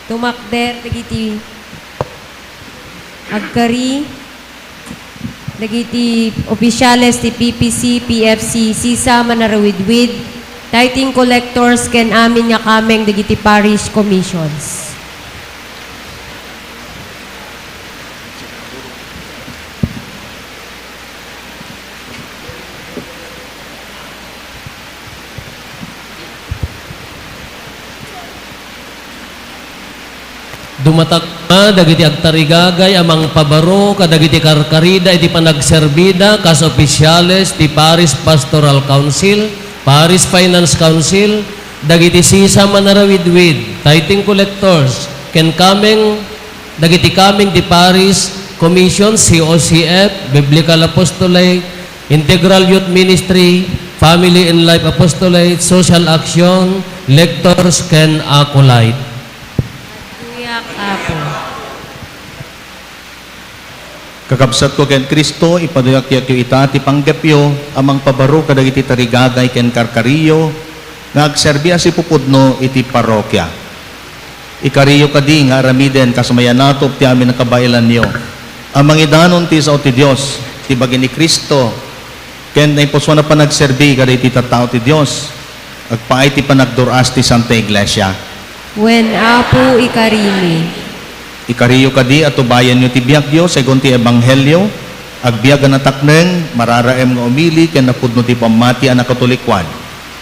Tumakder, dagiti agkari, dagiti opisyales ti PPC, PFC, sisa manarawidwid, tithing collectors, ken amin nga kameng dagiti parish commissions. Dumatak na, dagiti agtarigagay, amang pabaro, kadagiti karkarida, iti panagserbida, kas opisyales, ti Paris Pastoral Council, Paris Finance Council, dagiti sisa manarawidwid, tithing collectors, ken kameng, dagiti kameng ti Paris Commission, COCF, Biblical Apostolate, Integral Youth Ministry, Family and Life Apostolate, Social Action, Lectors, ken Acolyte. Apo. Kakabsat ko ken Kristo, ipaduyak-yak yu ita, ti panggapyo, amang pabaro kadagiti tarigagay ken karkariyo, nga agserbia si pupudno iti parokya. Ikariyo kadi nga aramiden kasamayanatop ti amin ang kabailan niyo. Amang idanon ti sao ti Dios, ti bagay ni Kristo, ken naipuswa na panagserbi kadagiti tattao ti Dios, agpaay ti panagduras ti Santa Iglesia. When Apo ikarimi. Ikariyo kadi at ubayan nyo ti biyak Diyos, segon ti Ebanghelyo, agbiag na takneng, mararaem nga umili, ken napudno ti pamati ang nakatulikwan.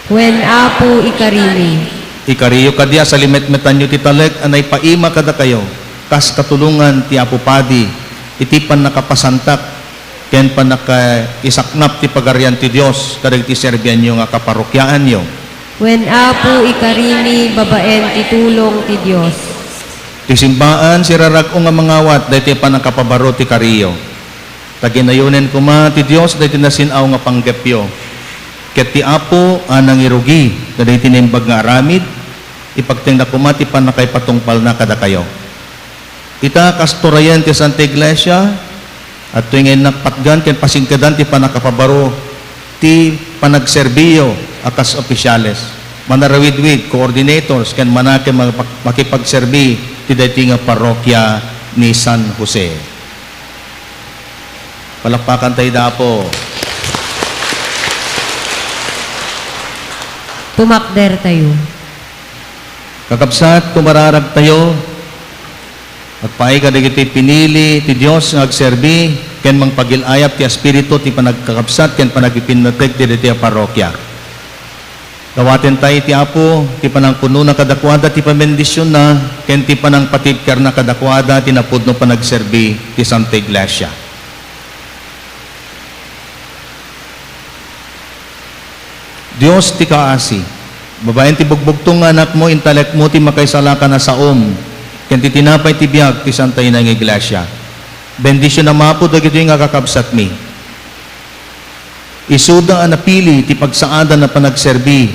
When Apo ikarimi. Ikariyo kadi sa limet-metan nyo ti talek, anay paima kada kayo, kas katulungan ti Apo Padi, iti pan nakapasantak, ken pan nakaisaknap ti pagarian ti Diyos, kadag ti serbian nyo nga kaparokyaan nyo. When Apo ikarimi, babaen titulong ti Dios. Ti simbaan, sirarag-o nga mangawat, dahi ti panakapabaro ti kariyo. Taginayunen kuma ti Dios, dahi ti nasinaw nga panggapyo. Ket ti Apo, anang irugi, dahi ti nimbag nga aramid, ipagting na kuma ti panakay patungpal na kada kayo. Ita kasturayan ti Santa Iglesia, at tuwingin nakpatgan, ken pasingkadan ti panakapabaro, ti panagserbiyo, akas opisyales, manarawidwid, coordinators, ken manake makipagserbi ti dayti nga parokya ni San Jose. Palakpakan tayo dapo. Tumakder tayo. Kakabsat, kumararag tayo. At paay ka dagiti pinili ti Dios nga agserbi ken mangpagilayap ti espiritu ti panagkakabsat ken panagipinateg ti diti parokya. Dawaten tayo ti Apo ti panangpuno na kadakwada ti pamendisyon na ken ti panangpatibker na kadakwada ti napudno panagserbi ti Santa Iglesia. Dios ti kaasi. Babaen ti bugbugtong nga anak mo, intalek mo ti makaisala ka na saom. Ken ti tinapay ti biag ti Santa Inang Iglesia. Bendisyon na mapo dagito nga kakabsat mi. Isuda ang napili ti pagsaadan na panagserbi.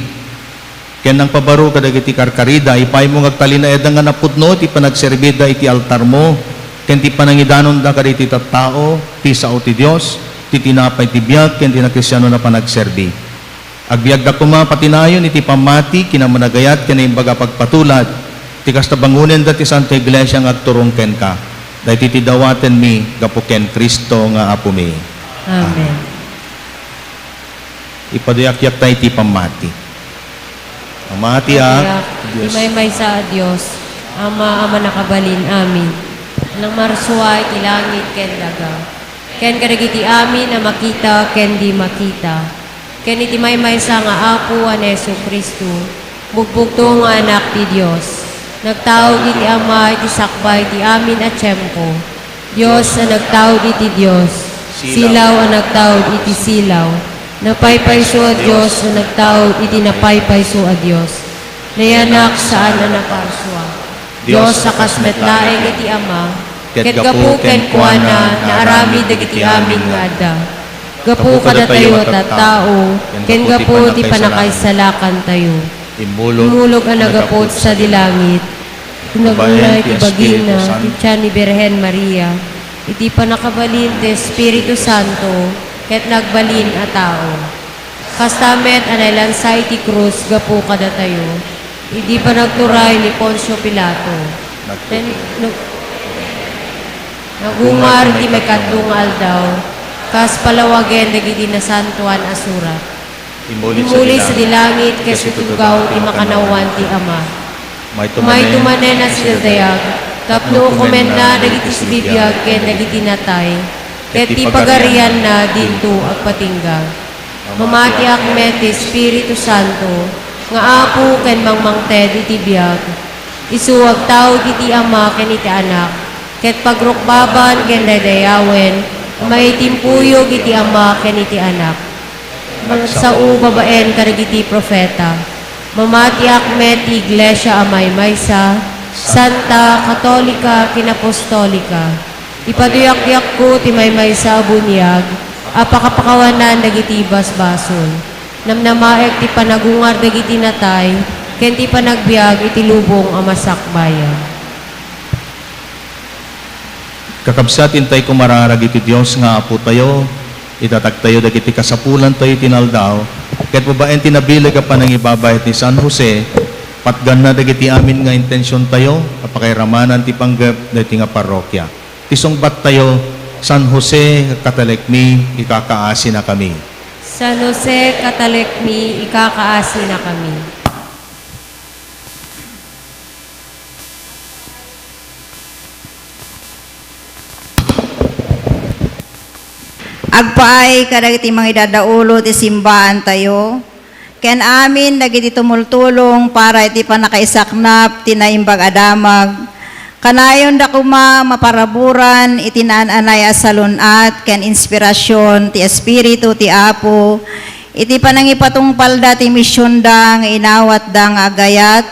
Ken nang pabaro kadagiti karkarida, ipay mo ngagtalina edang nga napudno ti panagserbi da iti altar mo. Ken ti panangidanon da kaditi tattao, ti sao ti Dios, ti tinapay ti biag, ken ti nakristyano na panagserbi. Agbiag da kuma patinayon iti pamati kinamanagayat kinaimbaga pagpatulad ti kasta bangunen da ti Santa Iglesia nga agturong ken ka dahil ti dawaten mi gapo ken Kristo nga apo mi. Amen. Ipaduyakyak tayo ti pamati. Pamati Diyos. Imay sa Diyos, Ama nakabalin amin. Nang marsuay ti langit ken daga. Ken kadagiti amin na makita ken di makita. Ken iti may-maysa nga apo an Hesu Kristo, bugbugto nga anak ti Dios. Nagtawag iti Ama iti sakbay ti amin at tiyempo. Dios ang nagtawag iti Dios. Silaw ang nagtawag iti silaw. Napaypayso a Dios ang nagtawag iti napaypayso a Dios. Nayanak saan na naparswa. Dios sa kasmetlaeng iti Ama. Ket gapu ken kuana na arami dagiti amin nga adda. Gapu kada tayo at tao, ken gapu ti panakaisalakan tayo. Imulog ang nagapot sa dilangit, tinagulay ti bagina, ti tiyan ni Birhen Maria, iti panakabalin ti Espiritu Santo, ket nagbalin a tao. Kastamet anaylansa iti krus, gapu kada tayo, iti panagturay ni Poncio Pilato. Nagungar ti may kadungal daw, kas palawagen dagiti na santuan asurat. Imuli sa dilangit kasi tugaw ti makanawan ti Ama. May tumanen na sila dayag, tapno kumen na dagiti si bibiyag ken dagiti natay, ket ti pagarian na dinto agpatinggang. Mamati akmet ti Espiritu Santo, nga apo ken mangmangted iti biyag. Isuwag tao iti Ama ken iti Anak, ket pagrukbaban ken daydayawen, may timpuyog iti Ama ken iti Anak. Magsao babaen karagiti profeta. Mamati akmet ti Iglesia amay maysa, Santa Katolika kinapostolika. Ipaduyak-yak ko ti may maysa bunyag, apakapakawanan dagiti basbasol. Namnamaek ti panagungar dagiti natay, ken ti panagbiag iti lubong a masakbayan. Kakabsatin tayo kumararag iti Diyos nga apo tayo, itatag tayo dagiti kasapulan tayo tinaldaw, ket babaen tinabilag ka pa ng ibabayat ni San Jose, patgan na dagiti amin nga intensyon tayo, apakairamanan ti panggap dagiti nga parokya. Tisongbat tayo, San Jose, katalekmi, ikakaasi na kami. San Jose, katalekmi, ikakaasi na kami. Agpaay kadagiti mga idadaulo ti simbahan tayo. Ken amin dagiti tumultulong para iti panakaisaknap ti naimbag adamag. Kanayon da kuma maparaburan iti naananay asalunat ken inspirasyon ti Espiritu ti Apo. Iti panangipatungpal da ti misyon da nga inawat da nga agayat.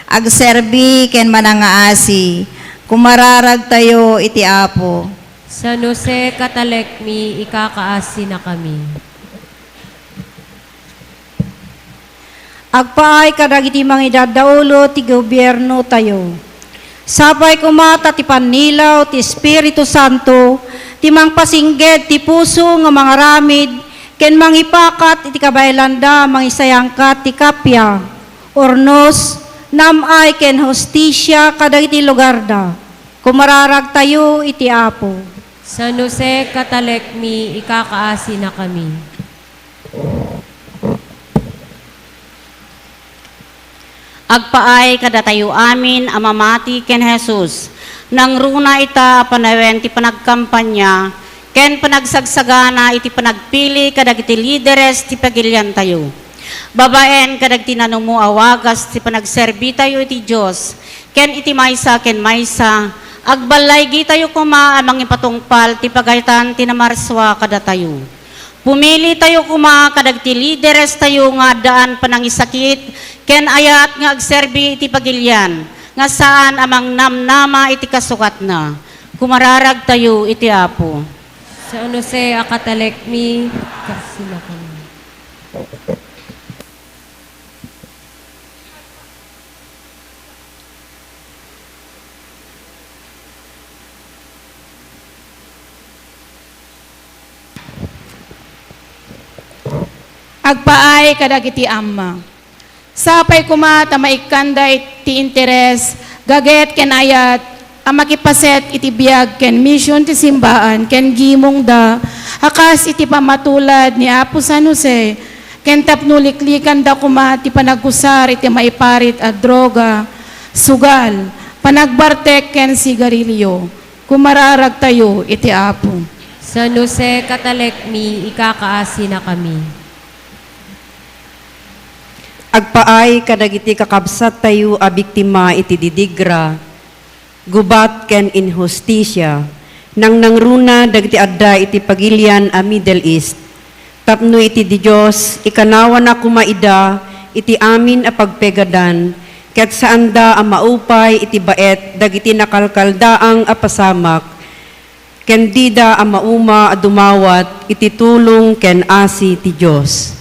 Agserbi ken manangaasi. Kumararag tayo iti Apo. San Jose, katalekmi, ikakaasi na kami. Agpaay kadagiti mga idadaulo ti gobyerno tayo. Sabay kumata ti panilaw ti Espiritu Santo, ti mangpasingged ti puso nga mga ramid, ken mangipakat iti kabaylanda mangisayangkat ti kapya, ornos, namay ken hostisya kadagiti lugar da. Kumararag tayo iti Apo. San Jose Katalekmi, ikakaasi na kami. Agpaay kadatayo amin amamati ken Jesus. Nang runa ita panawen ti panagkampanya, ken panagsagsagana iti panagpili kadagiti lideres ti pagilian tayo. Babaen kadag tinanumo awagas ti panagserbi tayo iti Diyos, ken iti maysa ken maysa, agbalay tayo kuma amang ipatungpal ti pagaytan tinamarswa kada tayo. Pumili tayo kuma kadag ti lideres tayo nga daan panangisakit, ken ayat nga agserbi iti pagilian, nga saan amang namnama iti kasukat na. Kumararag tayo iti Apo. San Jose Akatalekmi, kasi na kami. Agpaay kadagiti amma. Sapay kumata maikanday ti interes, gaget ken ayat, amakipaset iti biag ken mission ti simbaan, ken gimong da, hakas iti pamatulad ni Apo San Jose, ken tapnuliklikan da kuma ti panagusar iti maiparit a droga, sugal, panagbartek ken sigarilyo, kumararag tayo iti Apo. San Jose Katalekmi, ikakaasi na kami. Agpaay kadagiti kakabsat tayo a biktima iti didigra, gubat ken inhustisya, nang nangruna dagiti adda iti pagilian a Middle East. Tapno iti di Diyos, ikanawa na kumaida, iti amin a pagpegadan, ket saanda a maupay iti baet, dagiti nakalkaldaang a pasamak, ken dida a mauma a dumawat, iti tulong ken asi ti Diyos.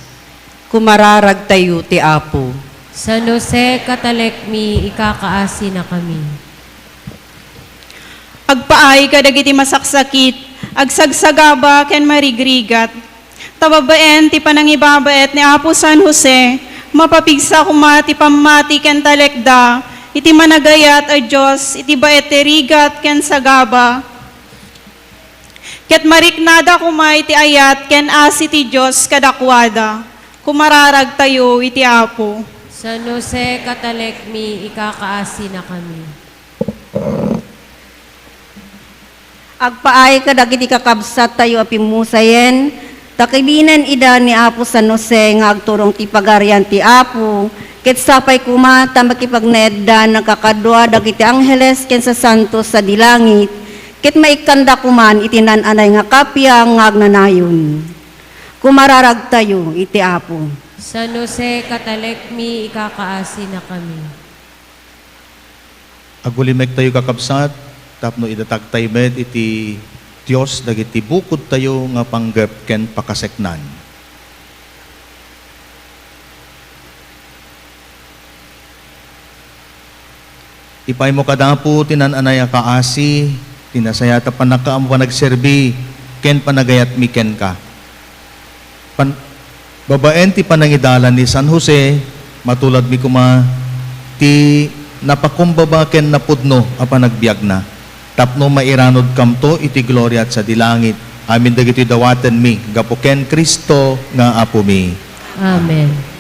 Kumararag tayo ti Apo. San Jose Katalekmi, ikakaasi na kami. Agpaay kadagiti masaksakit, agsagsagaba ken marigrigat. Tababaen ti panangibabaet ni Apo San Jose, mapapigsa kuma ti pamati ken talekda, iti managayat a Diyos, iti baet ti rigat ken sagaba. Ket mariknada kuma iti ayat ken asi ti Diyos kadakwada. Kumararag tayo iti Apo. San Jose Katalekmi, ikakaasi na kami. Agpaay kadagiti kakabsat tayo apimusayen, takilinan ida ni Apo San Jose nga agturong ti pagarian ti Apo, ket sapay kumata makipagnedda nakakadwa dagiti angheles ken sa santos sa dilangit, ket maikanda kuman itinananay nga kapya nga agnanayon. Kumararag tayo iti Apo. San Jose Katalekmi, ikakaasi na kami. Agulimek tayo kakabsat, tapno idatag tayo med iti Diyos, dagiti bukod tayo nga panggap ken pakaseknan. Ipay mo kadapo, tinananay kaasi, tinasayata panakaam panagserbi, ken panagayat mi ken ka. Babaen ti panangidalan ni San Jose, matulad mi kuma, ti napakumbaba ken napudno a panagbiag na. Tapno mairanod kamto iti gloria at sa dilangit. Amin dagiti dawaten mi, gapo ken Kristo nga Apo mi. Amen.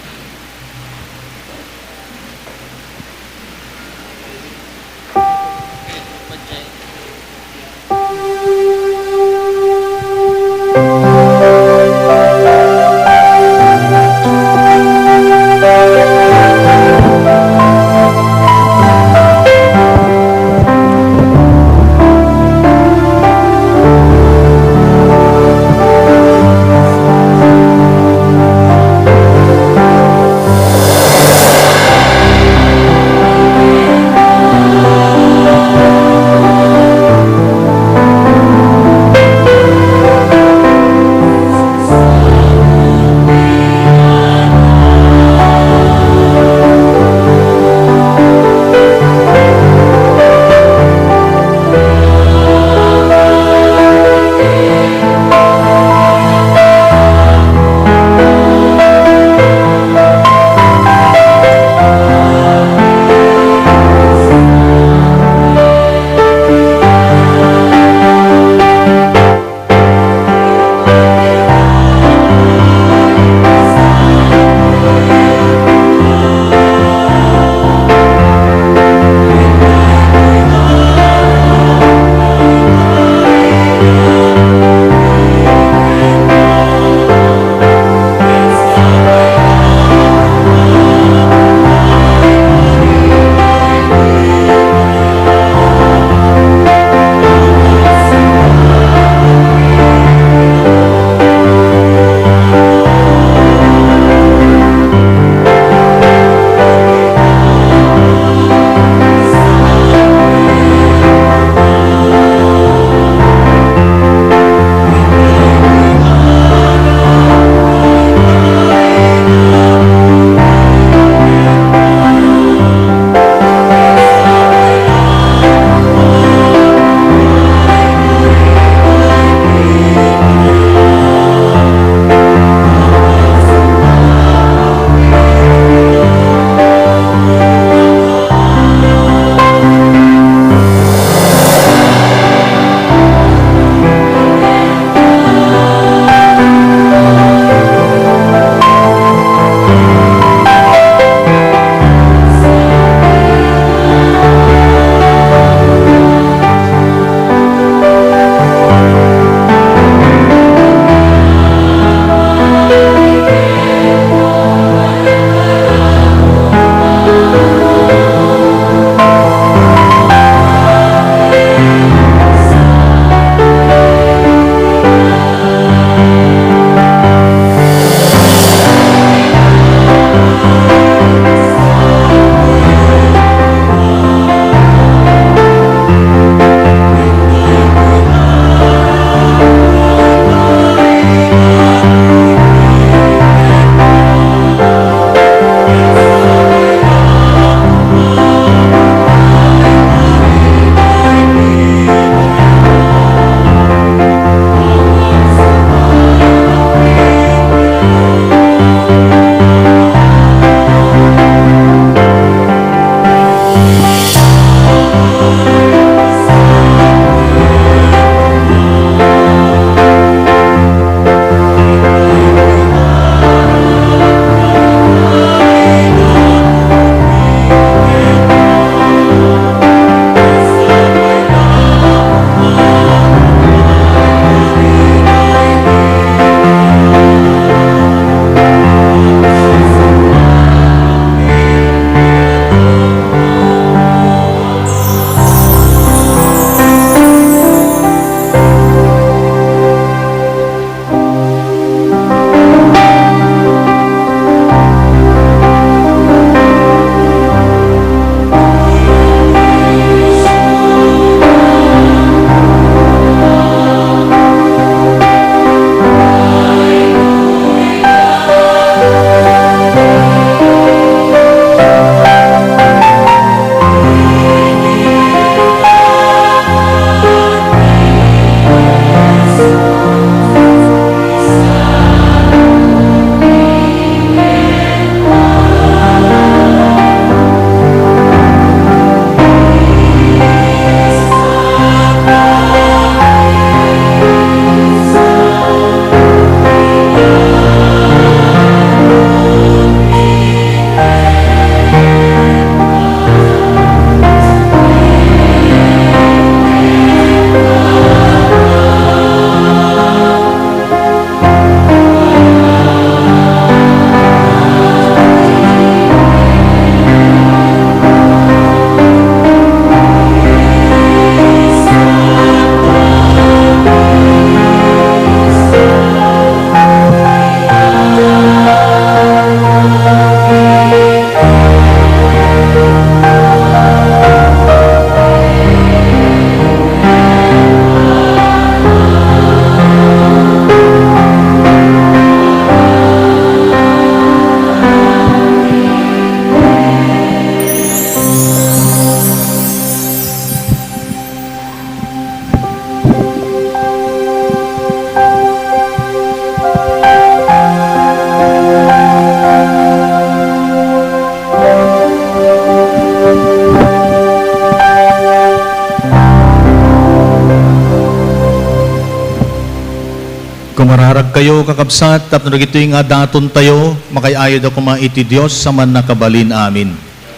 Kumararag kayo kakabsat, tapno ito'y nga daton tayo, makayayod ako iti Diyos sa man nakabalin amin.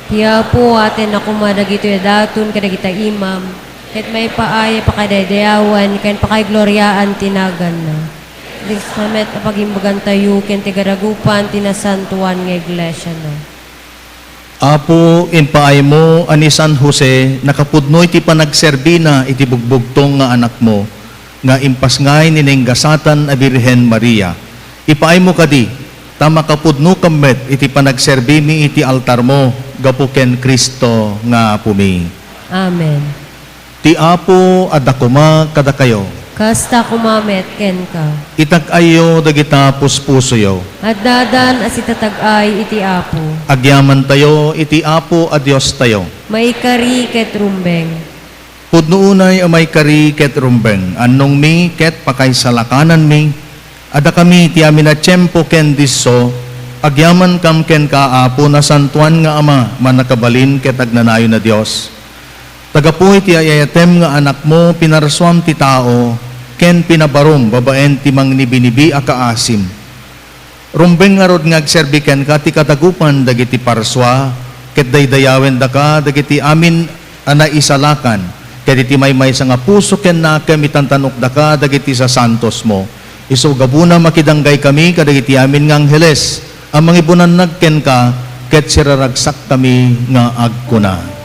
Tiya po atin ako madagito daton kadagita imam, ket may paaya pakadaydayawan, ken pakay-gloryaan tinagan na. Di samet apagimbagan tayo, ken tigaragupan tinasantuan nga iglesia na. Apo, inpaay mo, ani San Jose, nakapudno iti panagserbina iti bugbugtong nga anak mo, nga impas ngay ninenggasatan a Birhen Maria. Ipaay mo kadi, tama kapudno kamet iti panagserbi mi iti altar mo, gapuken Kristo nga pumi. Amen. Ti Apo adakuma kada kayo. Kasta kumamet ken ka. Itag-ayo dagita puspusoyo. At dadan as itatag-ay iti Apo. Agyaman tayo, iti Apo a Diyos tayo. Maikari ket rumbeng. Pudno unay amay kari ket rumbeng. Anong mi ket pakay salakanan mi. Ada kami ti amin a tiyempo ken disso. Agyaman kam ken ka Apo na santuan nga Ama manakabalin ket agnanayon na Dios. Tagapuhi ti ayayatem nga anak mo pinaraswam ti tao ken pinabarom babaen ti mangnibinibi a kaasim. Rumbeng nga rod nga agserbiken ka ti katagupan dagiti parswa ket daydayawen da ka dagiti amin ana isalakan ket iti maymay sa nga puso ken nakem itantanok da ka dagiti sa santos mo. Isu gabuna makidanggay kami kadagiti amin nga angheles ang mangibunan nagken ka ket siraragsak kami nga agkuna.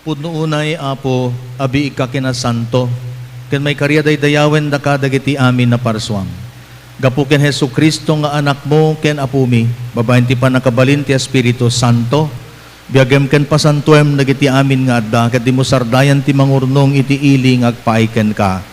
Pudno unay Apo, abi ika kinasanto, ken may karya daydayawen da ka dagiti amin na parswam. Gapu ken Hesu Kristo nga anak mo ken apumi, babaen ti panakabalin ti Espiritu Santo, biagem ken pasantuem dagiti amin nga adda, ket di mo sardayan ti mangurnong iti iling agpaay-ken ka.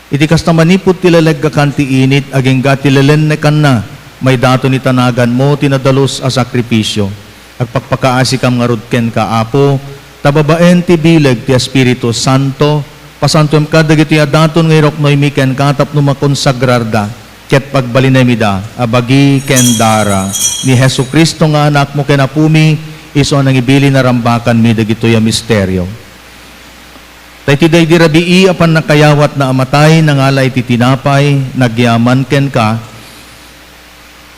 Iti kasta manipud ti laleg kan ti init, aging gatilelen ne kan na, may dato ni tanagan mo tinadalos a sakripisyo. Agpakpakaasi kam nga rudken ka Apo, tababaen ti bileg ti Espiritu Santo, pasantuem ka dagiti adaton nga irok noy miken katap no makonsagrarda, ket pagbalinamida, abagi ken dara, ni Hesu Kristo nga anak mo ken apumi, iso nang ibili na rambakan mi dagitoy a misteryo. Tayti day dirabii apan nakayawat na amatay, nangalay ti tinapay, nagyaman ken ka,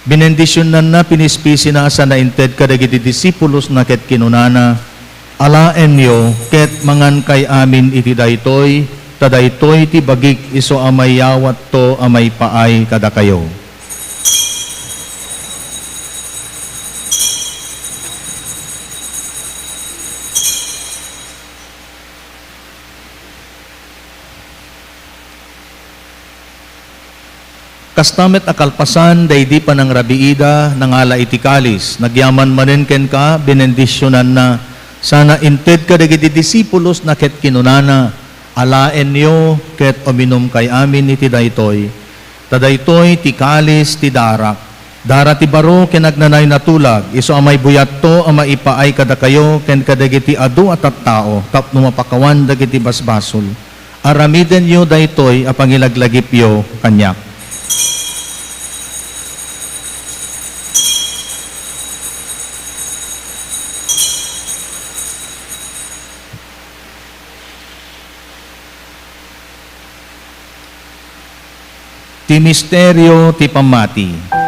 binendisyonan na pinispisi na asa na inted ka dagiti disipulos na ket kinunana, alaen yo ket mangan kay amin iti daytoy, tadaytoy ti bagik iso amay yawat to amay paay kada kayo. Kastamet akalpasan, daydi pa ng rabiida, nangala itikalis, nagyaman manen ken ka, benendisyonan na, sana inted ka dagiti disipulos na ket kinunana, alaen nyo ket uminom kay amin iti daytoy. Tadaytoy ti kalis ti darak, dara ti baro ken agnanay natulag, iso amay buyat to, ama ipaay kada kayo, ken kadagiti adu at tao, tapno mapakawan dagiti basbasol. Aramiden nyo daytoy, apangilaglagip yo kanyak. Ti misteryo ti pamati.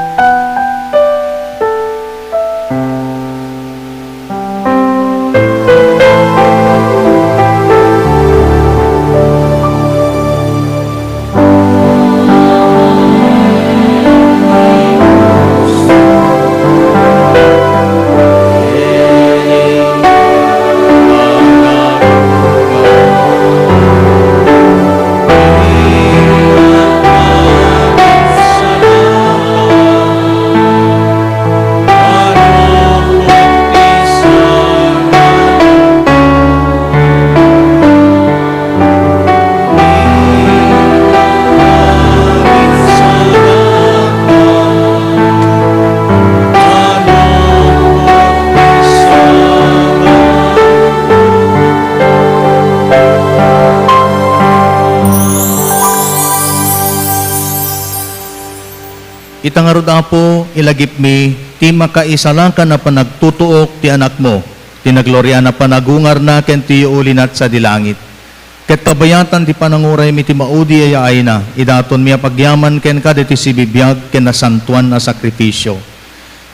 Itangarod apo, ilagip mi, ti makaisala ka na panagtutuok ti anak mo, tinaglorya na panagungar na ken ti ulinat sa dilangit. Ket kabayatan ti pananguray mi ti maudi ayaay na, idaton mi pagyaman ken ka diti sibibiyag ken nasantuan na sakripisyo.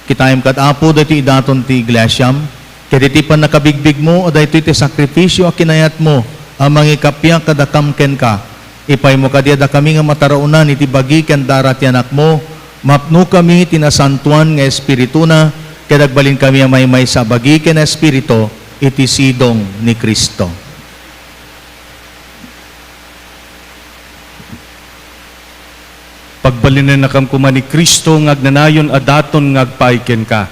Kitayem kat apo diti idaton ti iglesyam, ket iti pan nakabigbig mo o daytoy ti sakripisyo a kinayat mo, ang mangikapya kadakam ken ka. Ipay mo kadyada kami nga mataraunan iti bagi ken darat ti anak mo, mapno kami tinasantuan nga espiritu na, kadagbalin kami may sa bagi ken espiritu, iti sidong ni Kristo. Pagbalinen na kam kuma ni Kristo, ngagnanayon adaton ngagpaiken ka.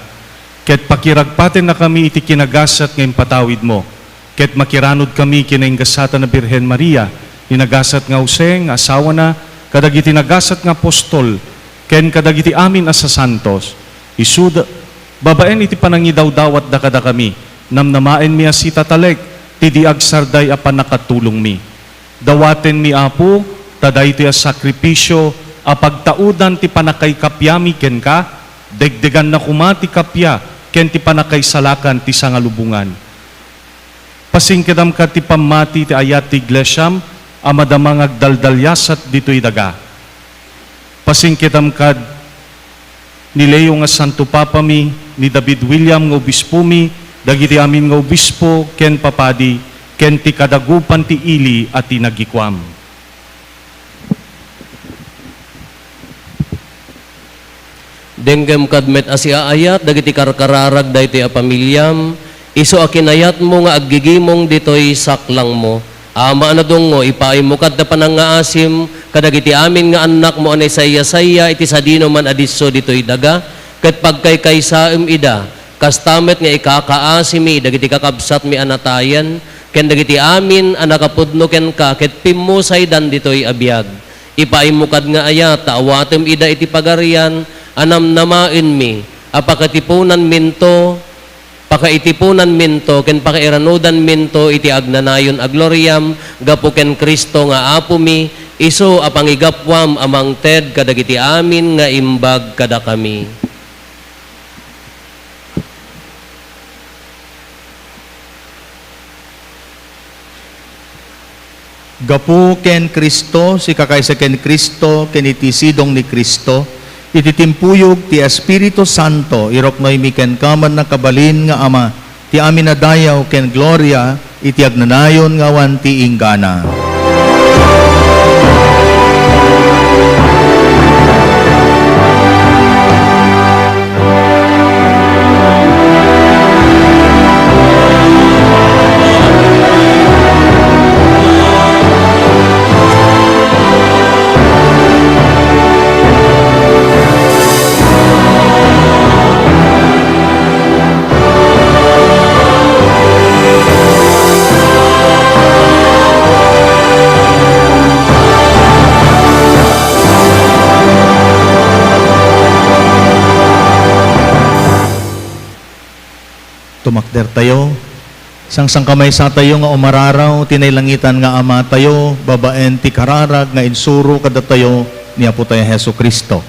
Ket pakiragpaten na kami iti kinagasat ngayon patawid mo. Ket makiranod kami kinainggasatan na Birhen Maria, inagasat nga Jose, nga asawa na, kadagiti nagasat nga apostol, ken kadagiti amin as sa santos, isuda, babaen iti panangidawdawat da kada kami, namnamaen mi asita taleg, tidi agsarday apan nakatulong mi. Dawaten mi apo, taday ti sakripisyo, apagtaudan ti panakay kapyami ken ka, degdegan na kumati kapya, ken ti panakay salakan ti sangalubungan. Pasingkedam ka ti pamati ti ayat ti iglesyam, amadamang agdaldalyasat dito'y daga. Pasingkitam kad ni Leo nga Santo Papa mi, ni David William nga obispo mi, dagiti amin nga obispo, ken papadi, ken ti kadagupan ti ili at ti nagikwam. Denggem kadmet asiaayat, dagiti karkararag dayti a pamilyam, iso akinayat mo nga aggigimong dito'y saklang mo. Ama na dongo, ipaay mo kad na panangaasim, kadagiti amin nga anak mo anay saya-saya, iti sadino man adiso dito'y daga, kat pagkay saim ida, kastamet nga ikakaasim mi, dagiti kakabsat mi anatayan, ken dagiti amin anakapudno ken ka, ket pimusay dan dito'y abiyag. Ipaay mo kad nga ayat, taawatem ida iti pagarian, anam namain mi, apakatipunan minto, pakaitipunan minto, ken pakairanudan minto, iti agnanayon agloriam, gapo ken Kristo nga apo mi, iso apangigapwam amang ted kadagiti amin nga imbag kada kami. Gapo ken Kristo, si kakaysa ken Kristo, ken iti sidong ni Kristo, iti timpuyog ti Espiritu Santo, iroknoy mi ken kaman na kabalin nga Ama, ti amin na dayaw ken gloria, iti agnanayon nga wan ti inggana. Tumakder tayo. Sang kamay sa tayo nga umararaw, tinaylangitan nga ama tayo, babaen ti kararag nga insuro kada tayo, niya po tayo Heso Kristo.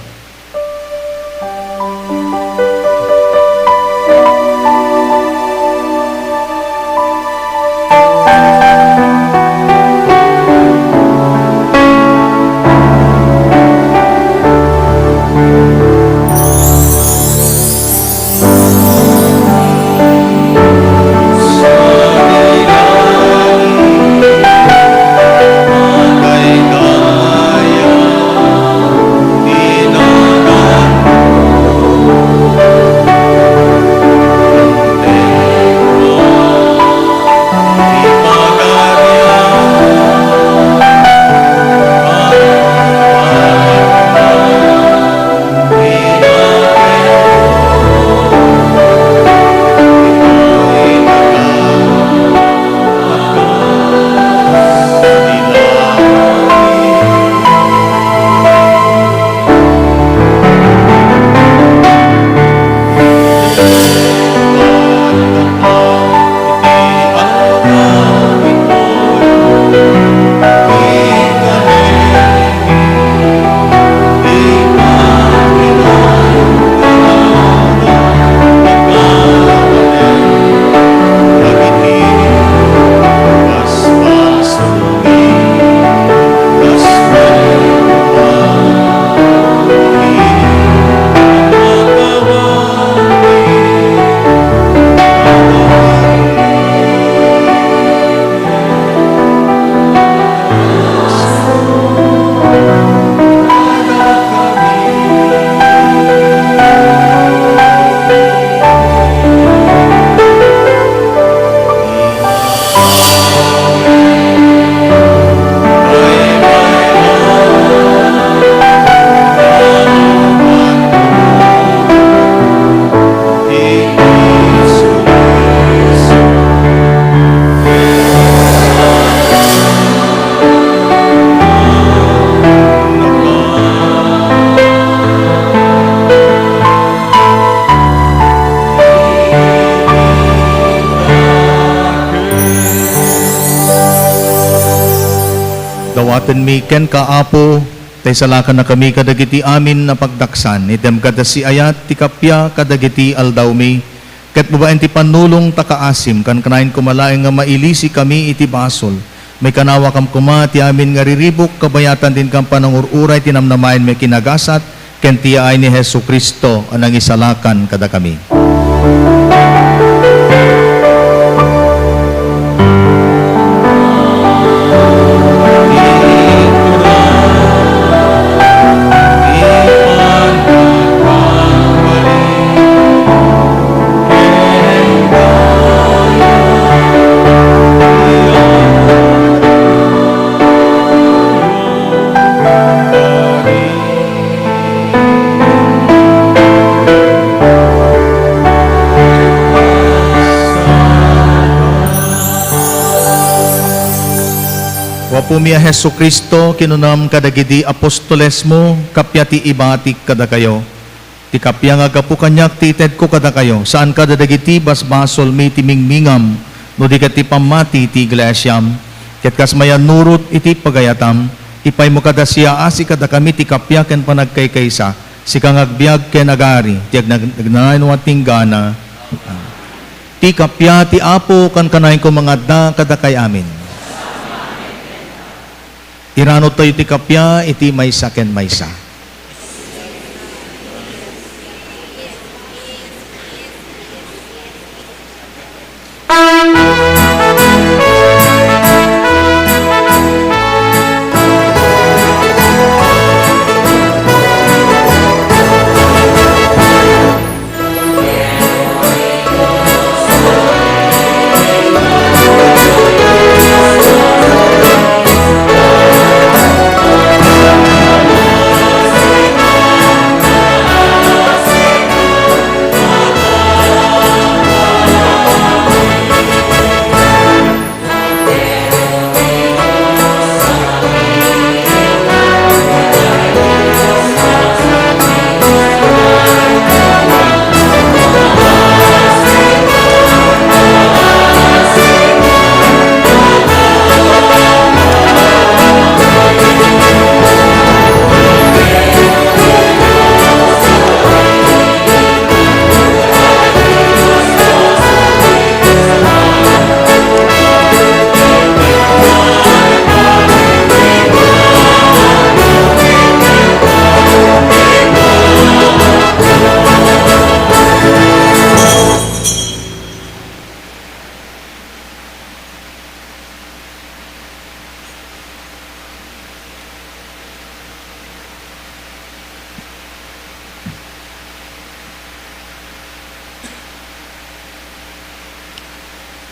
Dawaten mi ken kaapo, tay salakan na kami kadagiti amin na pagdaksan. Item kada si ayat, ti kapya kadagiti aldaw mi. Ket babaen ti panulong takaasim, kan kanain kumalaeng nga mailisi kami iti basol. May kanawa kam kuma, ti amin nga riribok, kabayatan din kam panangururay, tinamnamayan may kinagasat, ken ti ay ni Hesu Kristo, anang isalakan kada kami. Pumia Hesu Kristo, kinunam kadagidi apostoles mo, kapya ti ibatik kada kayo. Ti kapya nga kapukanyak ti ited ko kada kayo. Saan kada dagiti basbasol may timingmingam, no di ka ti pamati ti iglesyam. Ket kasmayan nurut iti pagayatam, ipay mo kada siya asi kada kami ti kapya ken panagkaykaysa, si kang agbiag ken agari, ti agnanayon wating gana. Ti kapya ti apo kan kanayin ko mga da kada kay amin. Iranot tayo ti kapya, iti maysa ken maysa.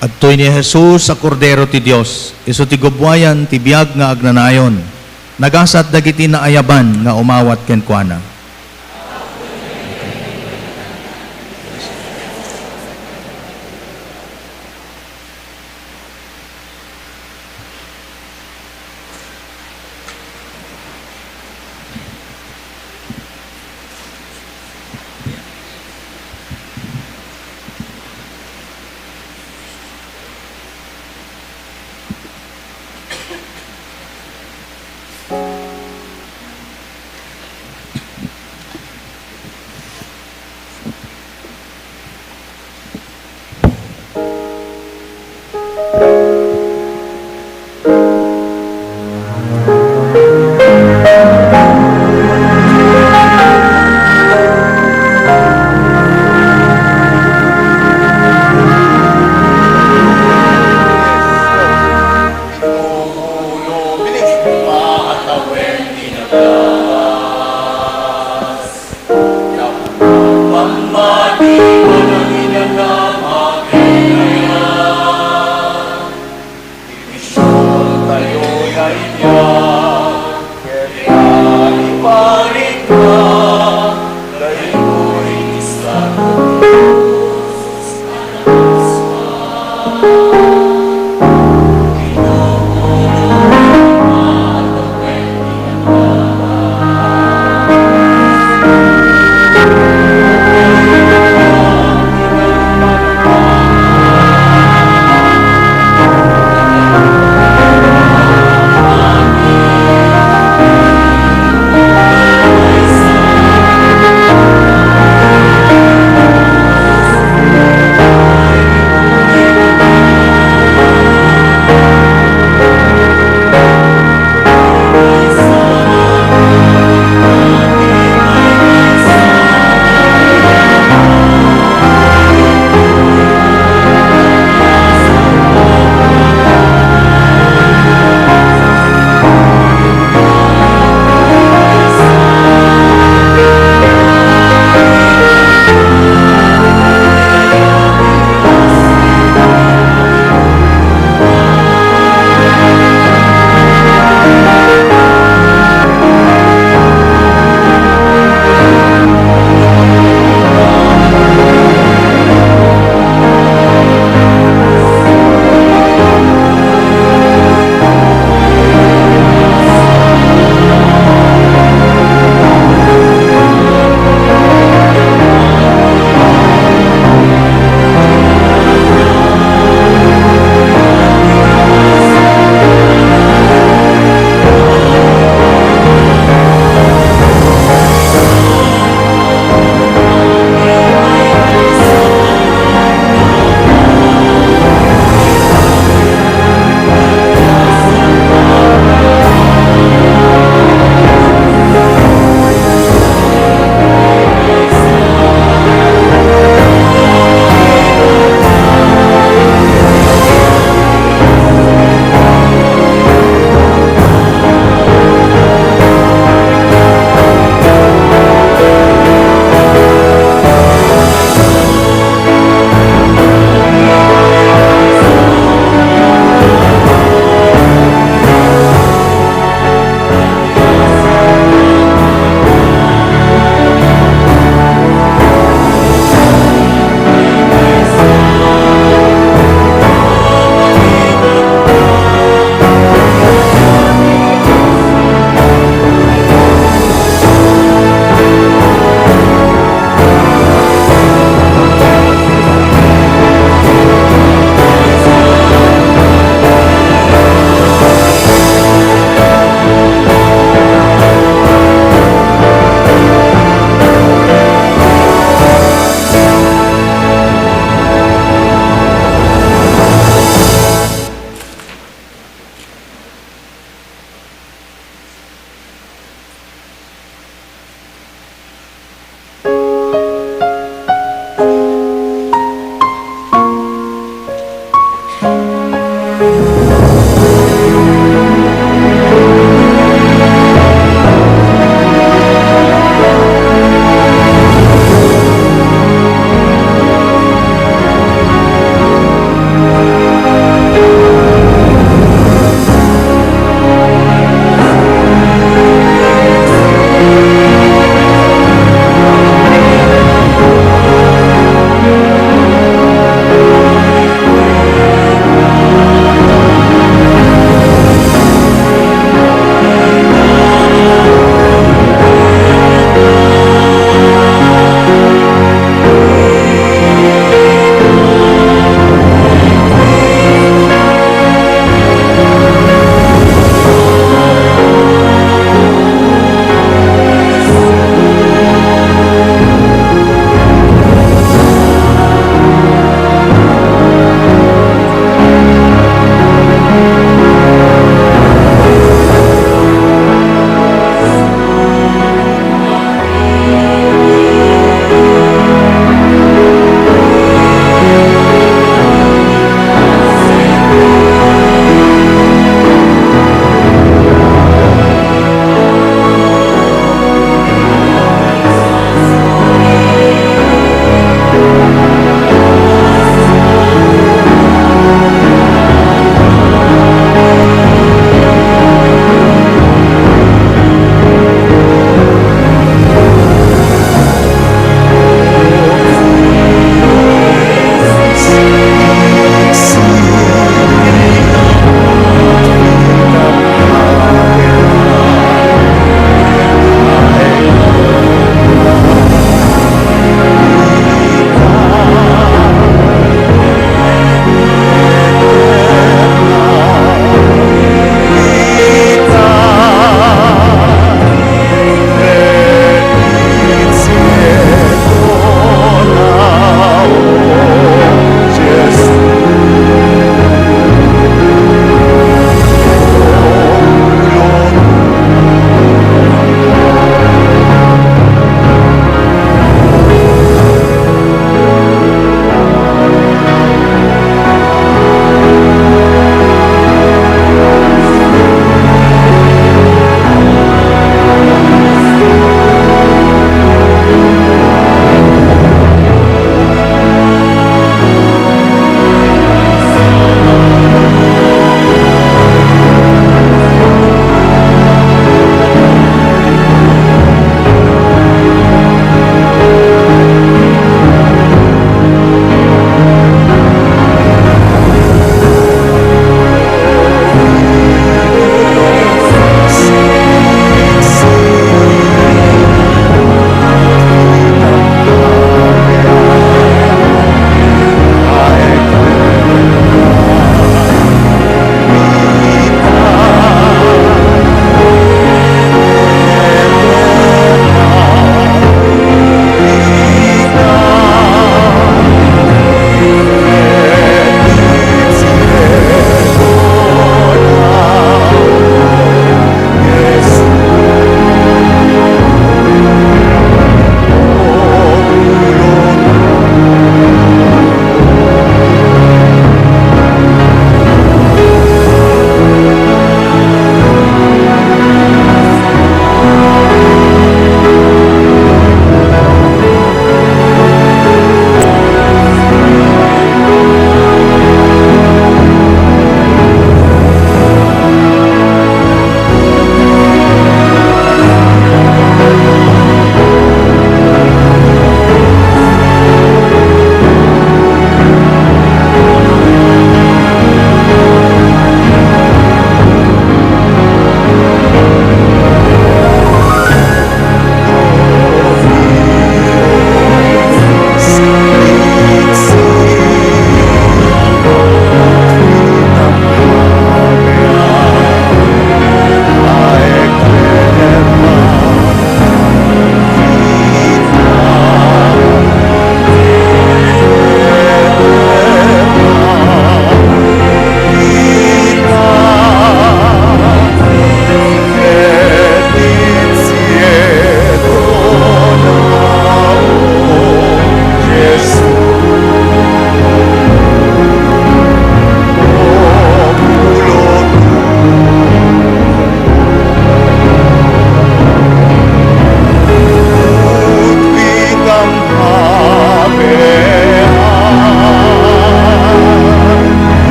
Adtoy ni Jesus sa kordero ti Dios, iso ti gubwayan ti biag nga agnanayon. Nagasat dagiti naayaban nga umawat ken kuana.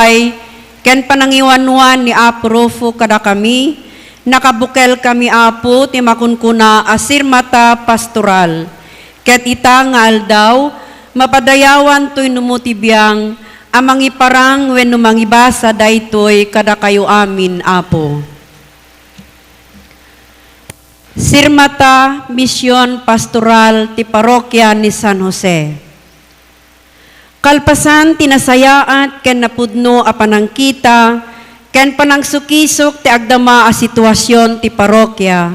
ay ken panangiwanwan ni Apo Rufo kada kami, nakabukel kami Apo ti makunkuna asirmata pastoral. Ket ita nga aldaw, mapadayawan to'y numutibiyang, amang iparang wenno mangibasa daytoy kada kayo amin Apo. Sirmata Misyon Pastoral ti Parokya ni San Jose. Kalpasan tinasayaat ken napudno a panangkita ken panangsukisok ti agdama a sitwasyon ti parokya.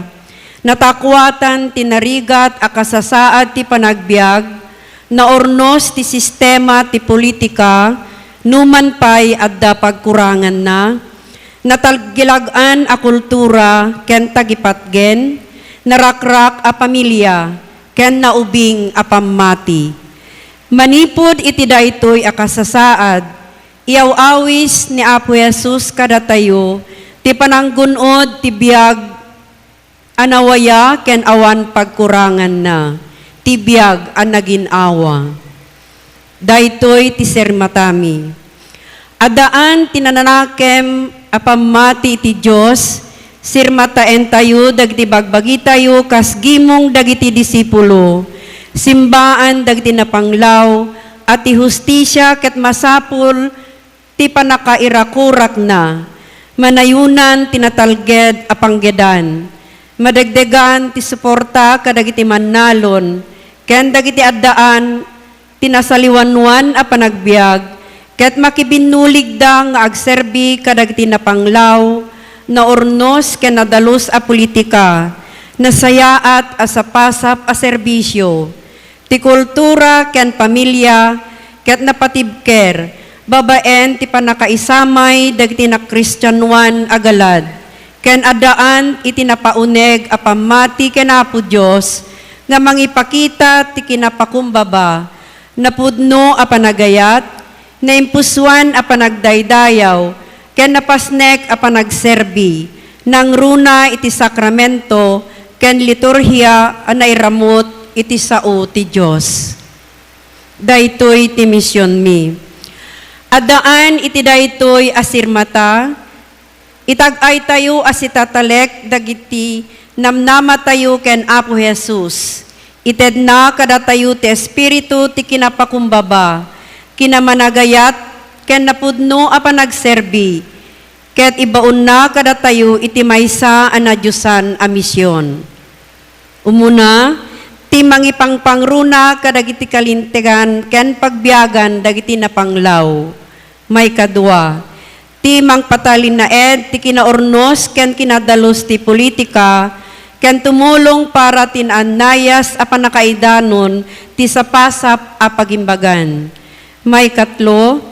Natakwatan tinarigat a kasasaad ti panagbiag, naornos ti sistema ti politika, numan pay adda pagkurangan na, natalgilagan a kultura ken tagipatgen, narakrak a pamilya ken naubing a pammati. Manipod iti daytoy a kasasaad, iyaw-awis ni Apo Jesus kada tayo, ti pananggunod ti biag anawaya ken awan pagkurangan na, ti biag an naginawa. Daytoy ti sermatami. Adaan tinananakem a pammati iti Dios, sirmataen tayo dagiti bagbagi tayo kas gimong dagiti disipulo, simbaan dagiti napanglaw, at ti hustisya ket masapul ti panakairakurak na, manayunan tinatalged a panggedan, madagdegan ti suporta kadagiti mannalon, ken dagiti addaan tinasaliwanwan a panagbiag, ket makibinulig da nga agserbi kadagiti napanglaw, na ornos ken nadalus a politika, nasayaat a sapasap a serbisyo, ti kultura ken pamilya, ket napatibker, babaen ti panakaisamay dagiti na Kristyanuan agalad, ken adaan iti napauneg a pammati ken Apo Dios, nga mangipakita ti kinapakumbaba, napudno a panagayat, naimpuswan a panagdaydayaw, ken napasnek a panagserbi, nang runa iti sakramento, ken liturhiya a nairamot iti sao ti Diyos. Daytoy ti misyon mi. Adaan iti daytoy asirmata, itagay tayo asitatalek dagiti namnama tayo ken Apo Jesus. Ited na kada tayo ti Espiritu ti kinapakumbaba, kinamanagayat ken napudno a panagserbi, ket ibaon na kada tayo iti maysa a nadyusan a misyon. Umuna, ti mangipangpangruna kadagiti kalintegan ken pagbiagan dagiti napanglaw. May kadua, ti mangpatalin na ti kinaornos ken kinadalos ti politika, ken tumulong para tinanayas a panakaidanon ti sapasap a pagimbagan. May katlo,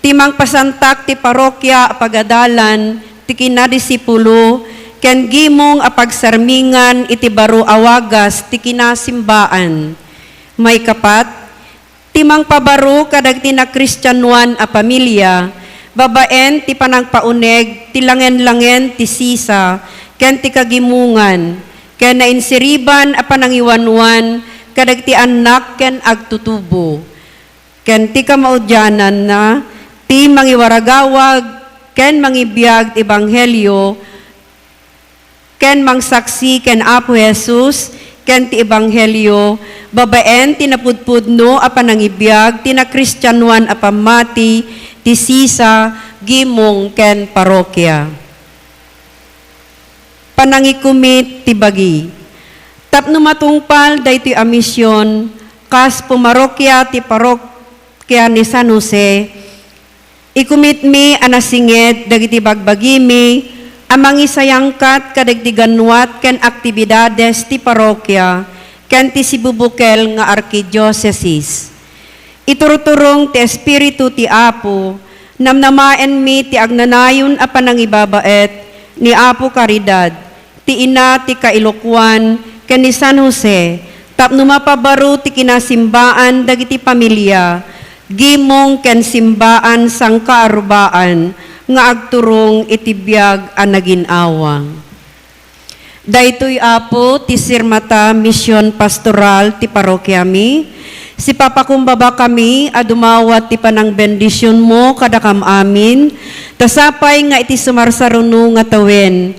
ti mangpasantak ti parokya a pagadalan ti kinadisipulo, ken gimong a pagsarmingan iti baro awagas ti kinasimbaan. May kapat, ti mangpabaro kadagiti na Kristyanuan a pamilya, babaen ti panagpauneg, ti langen-langen ti sisa, ken ti kagimungan, ken nainsiriban a panangiwanwan, kadagiti anak ken agtutubo, ken ti kamaudyanan na, ti mangiwaragawag, ken mangibiyag ti ebanghelyo, ken mangsaksi ken Apo Jesus, ken ti ebanghelyo, babaen ti napudpudno a panangibiyag, ti na Kristyanuan a pammati, ti sisa, gimong ken parokya. Panangikumit ti bagi. Tapno matungpal daytoy a misyon, kas pumarokya ti parokya ni San Jose, ikumit mi anasinged dagiti bagbagimi, amang isayangkat kadagdiganwat ken aktibidades ti parokya, ken ti sibubukel nga arkidiocese. Ituruturong ti Espiritu ti Apo, namnamaen mi ti agnanayon a panangibabaet ni Apo Caridad, ti ina ti kailokwan ken ni San Jose, tapno mapabaro ti kinasimbaan dagiti pamilya, gimong ken simbaan sang kaarubaan, nga agturong iti biag a naginawa. Daytoy apo ti sirmata misyon pastoral ti parokyami. Si papakumbaba kami adumawat ti panang bendisyon mo kadakam amin. Tasapay nga iti sumarsaruno nga tawen.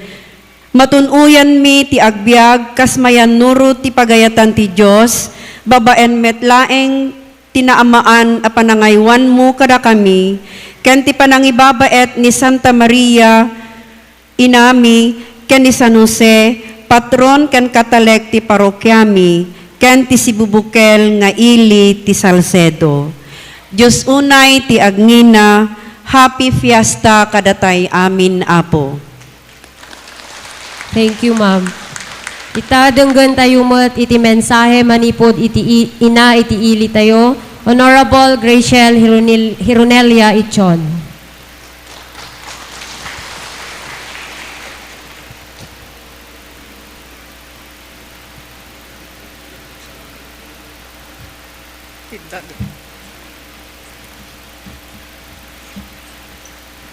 Matunuyan mi ti agbyag kasmayan nuro ti pagayatan ti Dios. Babaen metlaeng tinaamaan a panangaywan mo kada kami. Ken ti panangibabaet ni Santa Maria inami ken ni San Jose, patron ken katalek ti parokyami, ken ti sibubukel nga ili ti Salcedo. Diyos unay ti agngina, happy fiesta kadatay amin apo. Thank you, ma'am. Itadenggan tayo met iti mensahe manipod iti ina iti ili tayo. Honorable Graciel Hironelia Ichon.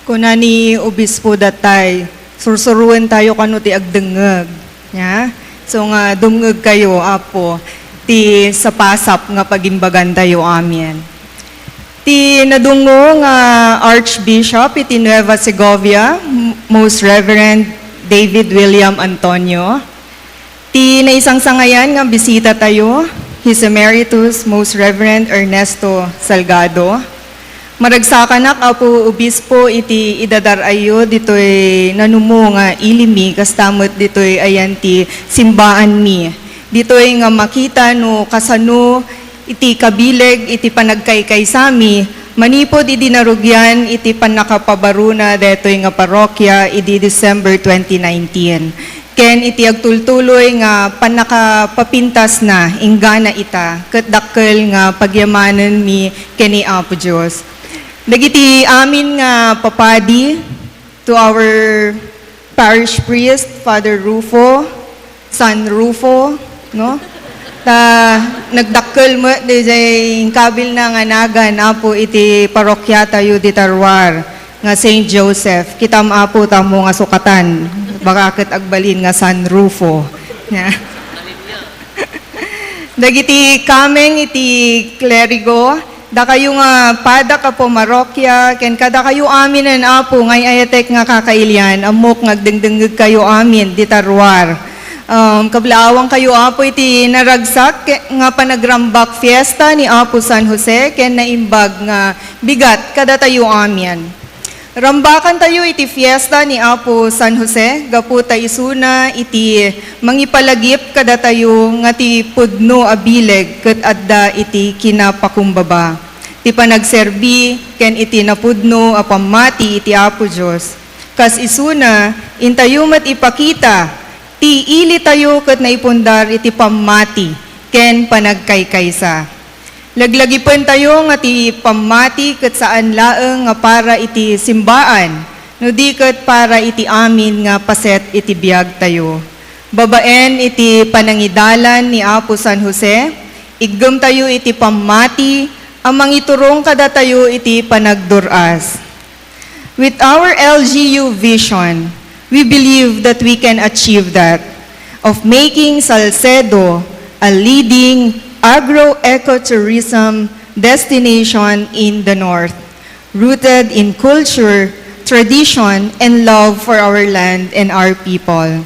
Kuna ni Obispo datay, sursuruan tayo kano ti agdengeg. Ya? So nga dumngeg kayo, apo, ti sapasap nga pagimbagan tayo amin. Ti nadungo nga Archbishop iti Nueva Segovia, Most Reverend David William Antonio. Ti naisang sangayan nga bisita tayo, His Emeritus Most Reverend Ernesto Salgado. Maragsakanak apo obispo iti idadarayo ditoy nanumo nga ilimi kastamot ditoy ayan ti simbaan mi. Ditoy nga makita no kasano iti kabileg iti panagkaykay sami manipod iti narugyan iti panakapabaruna detoy nga parokya iti December 2019. Ken iti agtultuloy nga panakapapintas na inggana ita ket dakkel nga pagyamanen mi keni Apo Dios. Dagiti amin nga papadi to our parish priest, Father Rufo, San Rufo, no? Nagdakkel mo di kabil na nga nagan apo iti parokya tayo di Tarwar nga St. Joseph. Kitam apo tamo nga sukatan. Bakit agbalin nga San Rufo. Dagiti kameng iti klerigo, da kayo nga pada ka po marokya, ken kada kayo amin en apo, ngay ayatek nga kakailian, amok ngagdengdengeg kayo amin, di Tarwar. Kablaawang kayo apo iti naragsak, nga panagrambak fiesta ni Apo San Jose, ken naimbag nga bigat kada tayo amin. Rambakan tayo iti fiesta ni Apo San Jose, gaputa isuna iti mangipalagip kada tayo nga ti pudno abileg ket adda iti kinapakumbaba. Ti panagserbi ken iti napudno a pamati iti Apo Dios. Kas isuna intayo met ipakita ti ili tayo ket naipundar iti pamati ken panagkaykaysa. Laglagipan tayo nga ti pamati ket saan laeng nga para iti simbaan, no di ket para iti amin nga paset iti biag tayo. Babaen iti panangidalan ni Apo San Jose, iggem tayo iti pamati, amang iturong kada tayo iti panagduras. With our LGU vision, we believe that we can achieve that, of making Salcedo a leading agro-ecotourism destination in the North, rooted in culture, tradition, and love for our land and our people.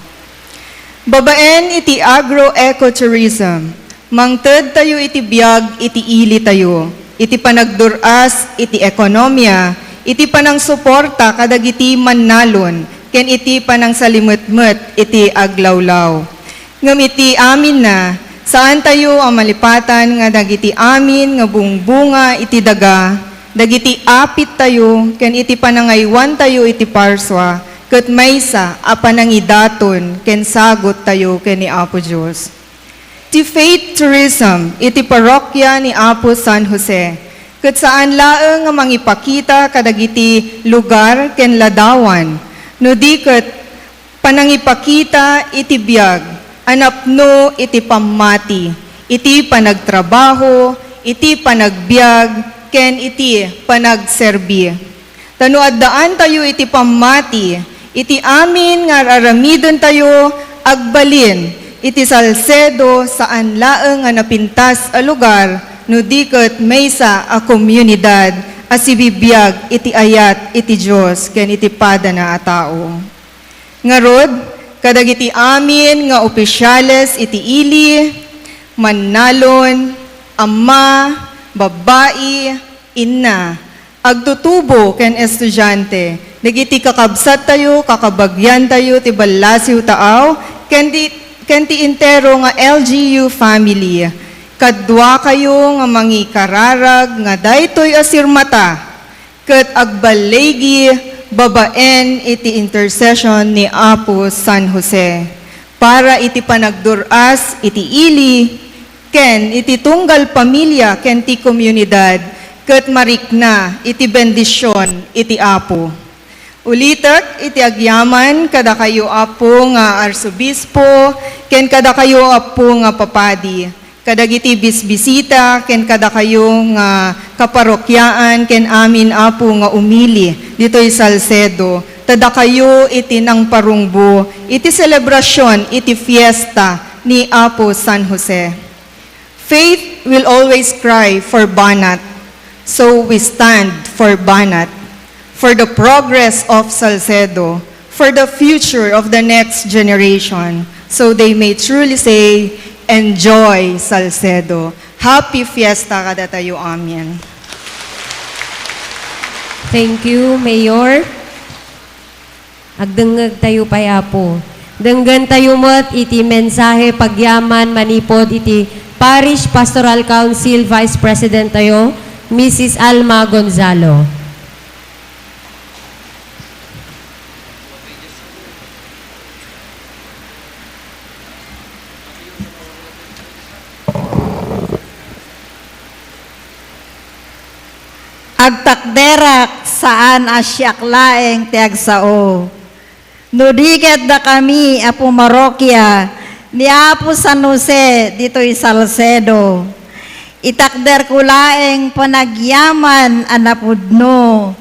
Babaen iti agro-ecotourism, mangted tayo iti biag, iti ili tayo, iti panagduras, iti ekonomiya, iti panang suporta kadagiti mannalon, ken iti panang salimutmut, iti aglawlaw. Ngam iti amin na, saan tayo ang malipatan nga dagiti amin nga bungbunga iti daga, dagiti apit tayo, ken iti panangaywan tayo iti parswa, ket maysa a panangidaton ken sagot tayo ken ni Apo Dios. Ti faith tourism iti parokya ni Apo San Jose, ket saan laeng nga mangipakita kadagiti lugar ken ladawan, no di ket panangipakita iti biag, anapno iti pamati, iti panagtrabaho, iti panagbiag, ken iti panagserbi. Tano addaan tayo iti pamati, iti amin nga aramidon tayo, agbalin, iti Salcedo saan laeng nga napintas a lugar, no diket maysa a komunidad, asibibiyag iti ayat iti Diyos, ken iti padana a tao. Ngarod, kadagiti amin nga opisyales iti ili, mannalon, ama, babae, inna, agtutubo ken estudyante, nagiti kakabsat tayo, kakabagyan tayo, ti balasiw taaw, ken ti intero nga LGU family, kadwa kayo nga mangikararag nga daytoy asirmata, ket agbalegi babaen iti intercession ni Apo San Jose, para iti panagduras iti ili, ken iti tunggal pamilya ken ti komunidad, ket marikna iti bendisyon iti Apo. Ulitek iti agyaman kada kayo Apo nga arsobispo, ken kada kayo Apo nga papadi, kadagiti bisbisita, ken kada kayo nga kaparokyaan, ken amin Apo nga umili dito'y Salcedo, tada kayo iti nang parungbo, iti selebrasyon, iti fiesta ni Apo San Jose. Faith will always cry for Banat, so we stand for Banat, for the progress of Salcedo, for the future of the next generation, so they may truly say, enjoy Salcedo. Happy Fiesta kada tayo, amen. Thank you, Mayor. Agdengeg tayo payapo. Denggan tayo mat iti mensahe pagyaman manipod iti Parish Pastoral Council Vice President tayo, Mrs. Alma Gonzalo. Agtakderak saan asyak laeng tiagsao. Nudiket da kami Apo Marokya ni Apo San Jose dito'y Salcedo. Itakder ko laeng panagyaman anapudno.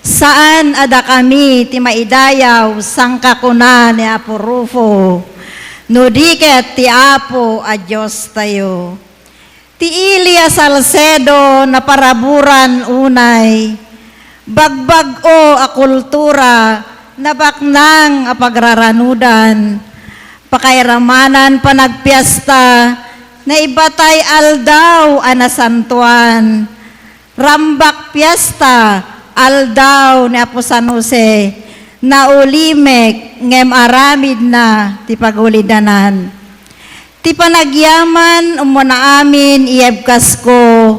Saan ada kami ti maidayaw sangkakuna ni Apo Rufo. Nudiket ti Apo a Diyos tayo. Ti Ilia Salcedo na paraburan unay, bagbag-o a kultura na baknang a pagraranudan, pakairamanan panagpiesta na ibatay aldaw a nasantuan, rambak piesta aldaw ni Apo San Jose, na ulimek ngem aramid na ti pagulidanan. Ti panagyaman umuna amin iebkas ko,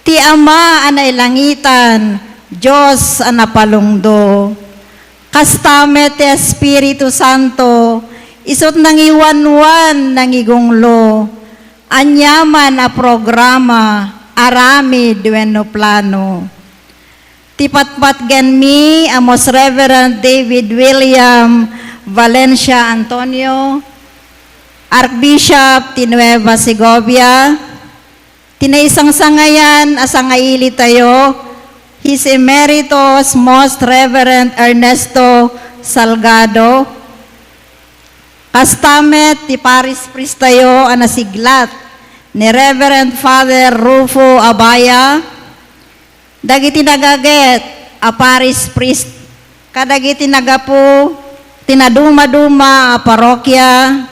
ti Ama anay langitan, Diyos anapalungdo. Kastame ti Espiritu Santo, isot nangiwanwan nangigunglo, anyaman a programa, aramid wenno plano. Ti patpatgan mi a Most Reverend David William Valencia Antonio, Archbishop ti Nueva Segovia, tinaisang sangayan asangaili tayo, His Emeritus Most Reverend Ernesto Salgado, kastamet ti Paris Priest tayo anasiglat ni Reverend Father Rufo Abaya, dagiti nagaget a Paris Priest, kadagiti nagapu, tinaduma-duma a parokya,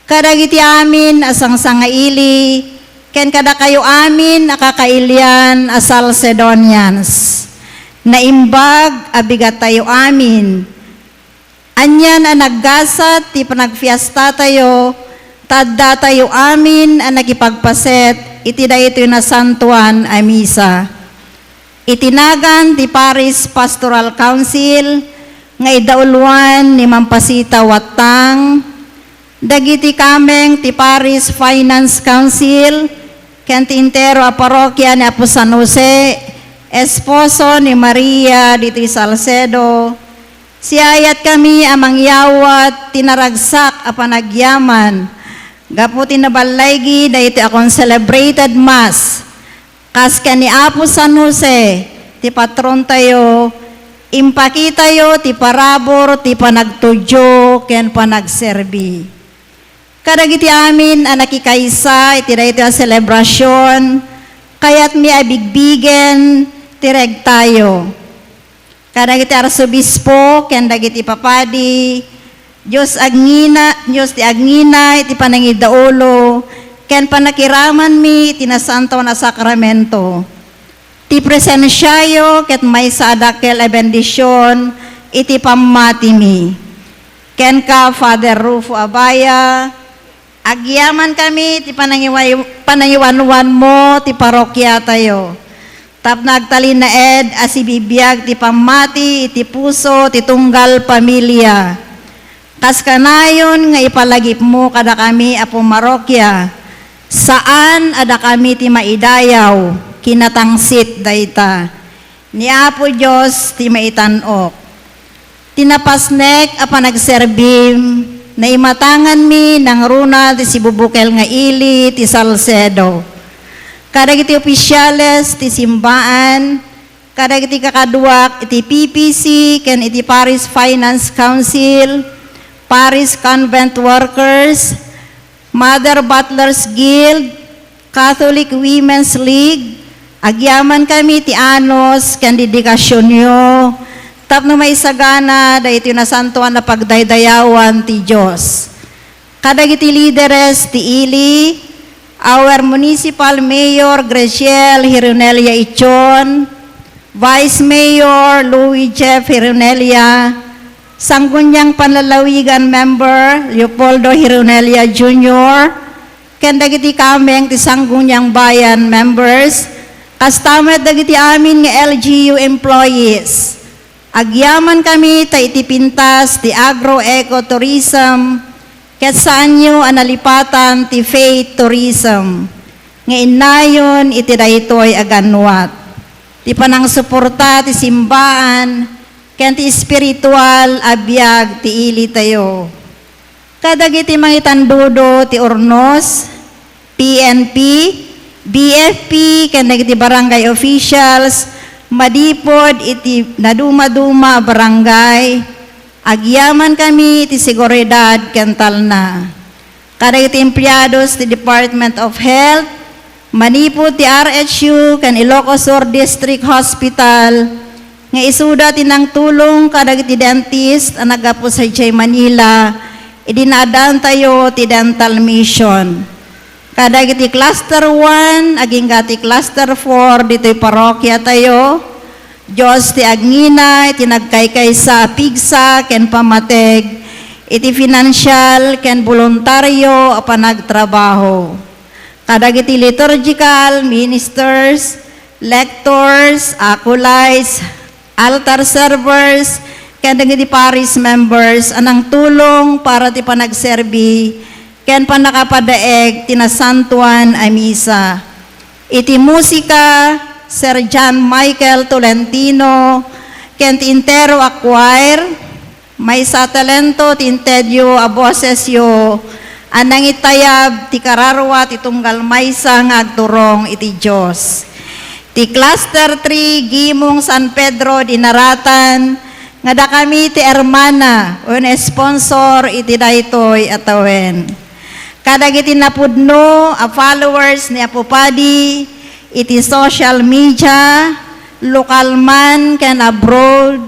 kadagiti amin asang sangaili, ken kada kayo amin akakailian a Salcedonians, na imbag abigat tayo amin, anyan ang naggasat ti panagfiesta tayo, tadda tayo amin ang nakipagpaset, iti da ito na santuan a misa. Itinagan ti Paris Pastoral Council, nga idauluan ni Mampasita Watang, dagiti kameng ti Paris Finance Council, ken ti intero a parokya ni Apo San Jose, esposo ni Maria dito Salcedo, siayat kami amang yawat tinaragsak a panagyaman, gapu tinabalaygi dahiti akong celebrated mass, kas ken ni Apo San Jose, ti patron tayo, Impakitayo ti parabor ti panagtudyo ken panagserbi. Kadagiti amin ang nakikaysa iti dayto a selebrasyon, kayat mi abigbigen tireg tayo. Kadagiti arsobispo ken dagiti papadi, Dios ti agngina iti panangidaulo ken panakiraman mi iti nasanto na sakramento. Ti presensyayo ket maysa adakel a bendisyon iti pammati mi. Ken ka Father Rufo Abaya, agyaman kami ti panangiwanwan mo ti parokya tayo. Tap nagtalin na ed asibibiyag ti pammati iti puso ti tunggal pamilya. Kas kanayon nga ipalagip mo kada kami a pumarokya, saan ada kami ti maidayaw, kinatangsit dayta. Ni Apo Diyos ti maitanok. Tinapasnek a panagserbim, na imatangan mi ng runa ti sibubukel nga ili ti Salcedo. Kadagiti opisyales ti simbaan, kadagiti kakaduak iti PPC ken iti Paris Finance Council, Paris Convent Workers, Mother Butlers Guild, Catholic Women's League, agyaman kami ti anos ken dedikasyon nyo, tapno may sagana dahito na santuan na pagdaydayawan ti Diyos. Kadagiti lideres ti ili, our Municipal Mayor Graciel Hironelia Ichon, Vice Mayor Louis Jeff Hironelia, Sanggunyang Panlalawigan Member Leopoldo Hironelia Jr., ken dagiti kameng ti Sanggunyang Bayan members, kastamet dagiti amin nga LGU employees. Agyaman kami ta iti pintas ti agro-eco-tourism ket saan nyo analipatan ti faith tourism. Nga inayon iti daytoy aganwat. Ti panang suporta ti simbaan ken ti spiritual abiyag ti ili tayo. Kadagiti mangitandudo ti Ornos, PNP, BFP, ken dagiti barangay officials, madipod iti naduma-duma barangay, agyaman kami iti seguridad ken talna. Kadagiti emplyados ti Department of Health, manipod ti RHU ken Ilocos Sur District Hospital, nga isuda tinang tulong kadagiti dentist ang nagapu sa Manila, idinadaan tayo ti dental mission. Kadagiti cluster 1, aging gati cluster 4, dito'y parokya tayo. Diyos ti agngina, iti nagkaykay sa pigsa, ken pamateg, iti financial, ken voluntaryo, panagtrabaho. Kadagiti liturgical, ministers, lectors, acolytes, altar servers, ken dagiti parish members, anang tulong para ti panagserbi, ken panakapadaeg tinasantuan a misa. Iti musika, Sir John Michael Tolentino, ken ti intero a choir, may sa talento ti intedio a bosesyo, anang itayab ti kararwa ti tunggal maysa nga agturong iti Diyos. Ti cluster 3, Gimong San Pedro dinaratan, nga da kami ti hermana, un sponsor iti daytoy atawen. Kadagiti napudno a followers ni Apo Padi, iti social media, lokal man ken abroad,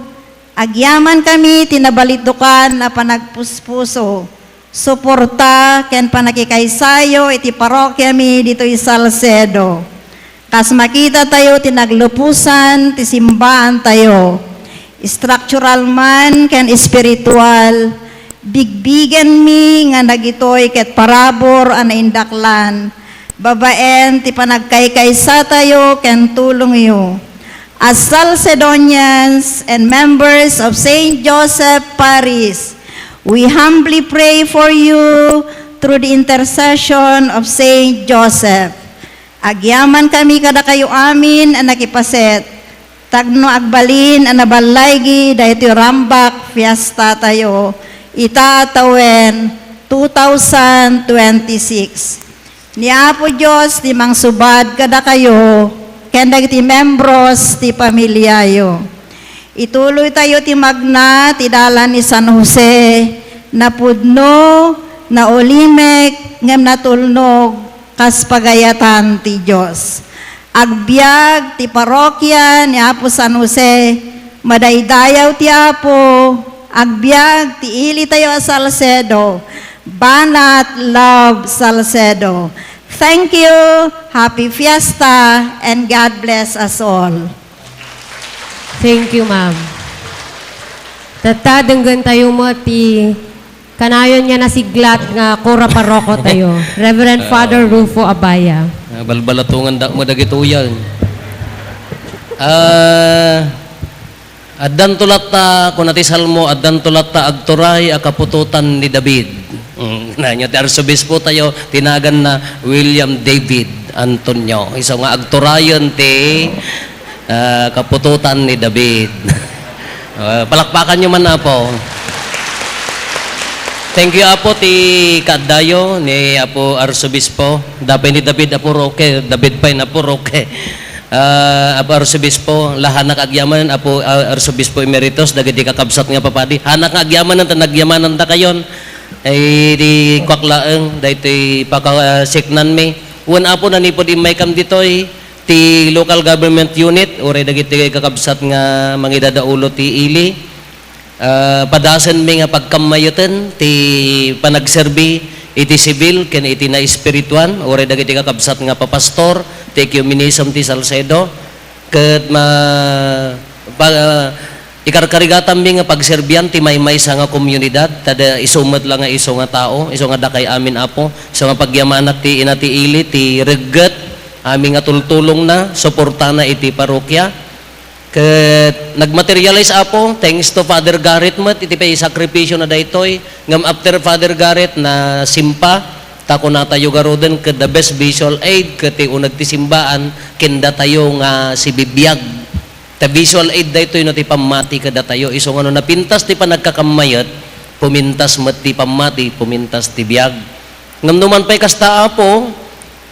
agyaman kami tinabalitukan na panagpuspuso, suporta ken panakikaysayo iti parokya mi dito Salcedo. Kas makita tayo tinaglupusan ti simbaan tayo, structural man ken spiritual, bigbigan mi nga nagitoy ket parabor ana indaklan, babaen ti panagkaykaysa tayo ken tulong yo. As Salcedonians and members of St. Joseph Parish, we humbly pray for you through the intercession of St. Joseph. Agyaman kami kada kayo amin ang nakipaset, tagno agbalin ang nabalaygi dahito rambak fiesta tayo, itatawen 2026. Ni Apo Diyos, ti mangsubad kada kayo, ken dagiti membros ti pamilyayo. Ituloy tayo ti magna, ti dalan ni San Jose, na pudno, na ulimek, ngem natulnog, kas pagayatan ti Diyos. Agbyag ti parokya ni Apo San Jose, madaydayaw ti Apo, agbyag ti ili tayo a Salcedo, Banat Love Salcedo. Thank you, happy fiesta, and God bless us all. Thank you, ma'am. Tatadenggan tayo mo ti kanayon niya na siglat nga kura paroko tayo. Reverend Father Rufo Abaya. Balbalatungan da mo dagituyan. Addan tulata kung natisal mo, addan tulata agturay akapututan ni David. Nanyo, ti Arsobispo tayo, tinagan na William David Antonio. Isa nga agturayon ti kapututan ni David. Palakpakan nyo man na po. Thank you Apo ti Kaadayo ni Apo Arsobispo. Dapay ni David Apo Roque, David Pay na Apo Roque. Apo Arsobispo, lahanak agyaman Apo Arsobispo Emeritus dagiti kakabsat nga papadi. Hanak agyaman nang nagyamanan ta kayon. Ay di kwaklaeng daytoy pakasiknan mi. Wan Apo nanipod imay kam ditoy ti local government unit ore dagiti kakabsat nga mangidadaulo ti ili. Padasen mi nga pagkamayoten ti panagserbi iti civil ken iti na espirituan ore dagiti kakabsat nga papastor ti ecumenism ti Salcedo ket ikarkarigatan mi nga pagserbian ti maymay sa nga komunidad tada isumet lang nga iso nga tao iso nga dakay amin Apo iso nga pagyamanat ti inati ili ti regget amin nga tultulong na suportana iti parokya ket nagmaterialize Apo thanks to Father Garrett met iti pay sakripisyo na daytoy ngam after Father Garrett na simpa tako na tayo garoden ket the best visual aid ket ti unag ti simbaan kenda tayo nga si bibiyag ta visual aid daytoy no ti pamati kada tayo iso nga no napintas ti panagkakamayat pumintas met ti pamati pumintas ti biyag ngam numan pay kasta Apo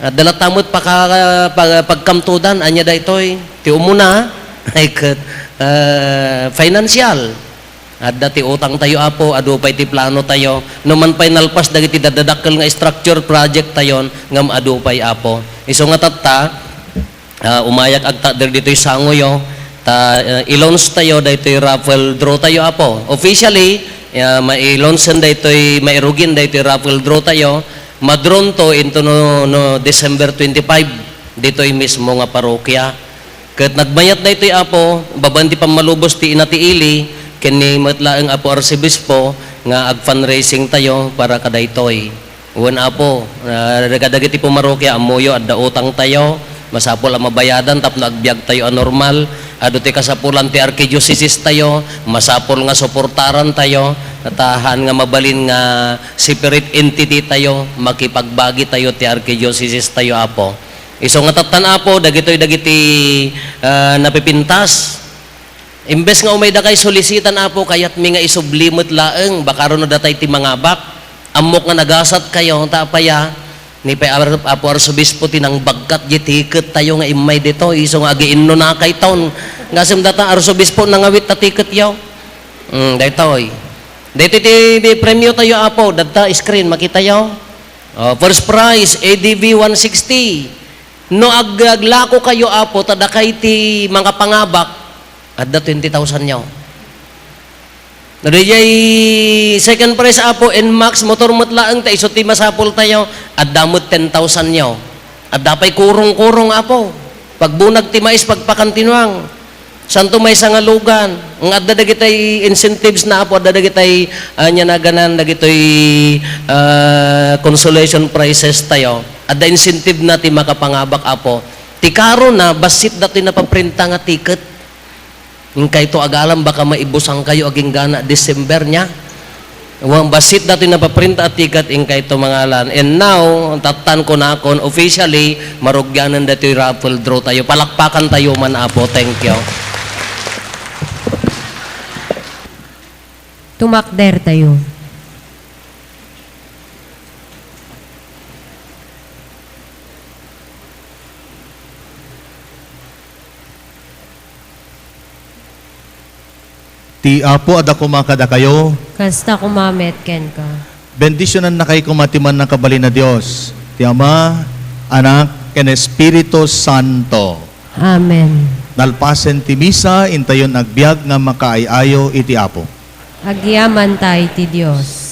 dalatamot pagkamtudan anya daytoy ti umuna ay ket financial adda ti utang tayo Apo adu pay ti plano tayo numan pay nalpas dagiti dadadakkel nga structure project tayon ngam adu pay Apo iso nga tatta umayak agta der ditoy sangoyo ta i-launch tayo daytoy raffle draw tayo Apo officially ma-i-launchen daytoy mairugin daytoy raffle draw tayo madron to into no December 25 ditoy mismo nga parokya ket nagbayat daytoy Apo babanti pamalubos ti inati ili ken ni matlaeng Apo Arsobispo nga ag fundraising tayo para kadaytoy wen Apo kadagiti pumarokya amoyo adda utang tayo masapol ang mabayadan tapno agbiag tayo anormal adu ti kasapulan ti arkidiocese tayo masapol nga suportaran tayo natahan nga mabalin nga separate entity tayo makipagbagi tayo ti arkidiocese tayo Apo iso nga tatan Apo dagitoy napipintas imbes nga umay da kay solisitan Apo kayat mi nga isublimot laeng baka ron datay ti mangabak amok nga nagasat kayo tapaya ni pay Apo Arsobispo tinang bagkat tiket tayo nga imay dito iso nga agiinno na kay taon nga sim data Arsobispo nangawit ta tiket yaw daytoy dito ti premyo tayo Apo data screen makita yaw first prize ADV 160 no aglako kayo Apo tada kay ti mga pangabak adda 20,000 yaw Nadayay second prize Apo NMAX motor mutlaang ta iso ti masapol tayo at damot 10,000 nyo. At dapay kurong-kurong Apo. Pagbunag ti mais pagpakantinuang. Santo may sangalugan. Ang adda dagitay incentives na Apo, adda dagitay anya na ganan dagitoy consolation prizes tayo. Adda incentive na ti makapangabak Apo. Ti karo na basit dati napaprinta nga ticket. Yung kay to agalam baka maibusang kayo aging gana December nya. Wang basit dati napaprinta at ticket in kay to mangalan. And now, tatan ko na kon officially marugyanan dati raffle draw tayo. Palakpakan tayo man Apo. Thank you. Tumakder tayo. Ti Apo ada kumakada kayo. Kasta kumamet ken ka. Bendisyonan na kay kumatiman ng kabali na Diyos. Ti Ama, Anak, ken Espiritu Santo. Amen. Nalpasen ti misa, intayon agbyag nga makaayayo iti Apo. Agyaman tayo ti Diyos.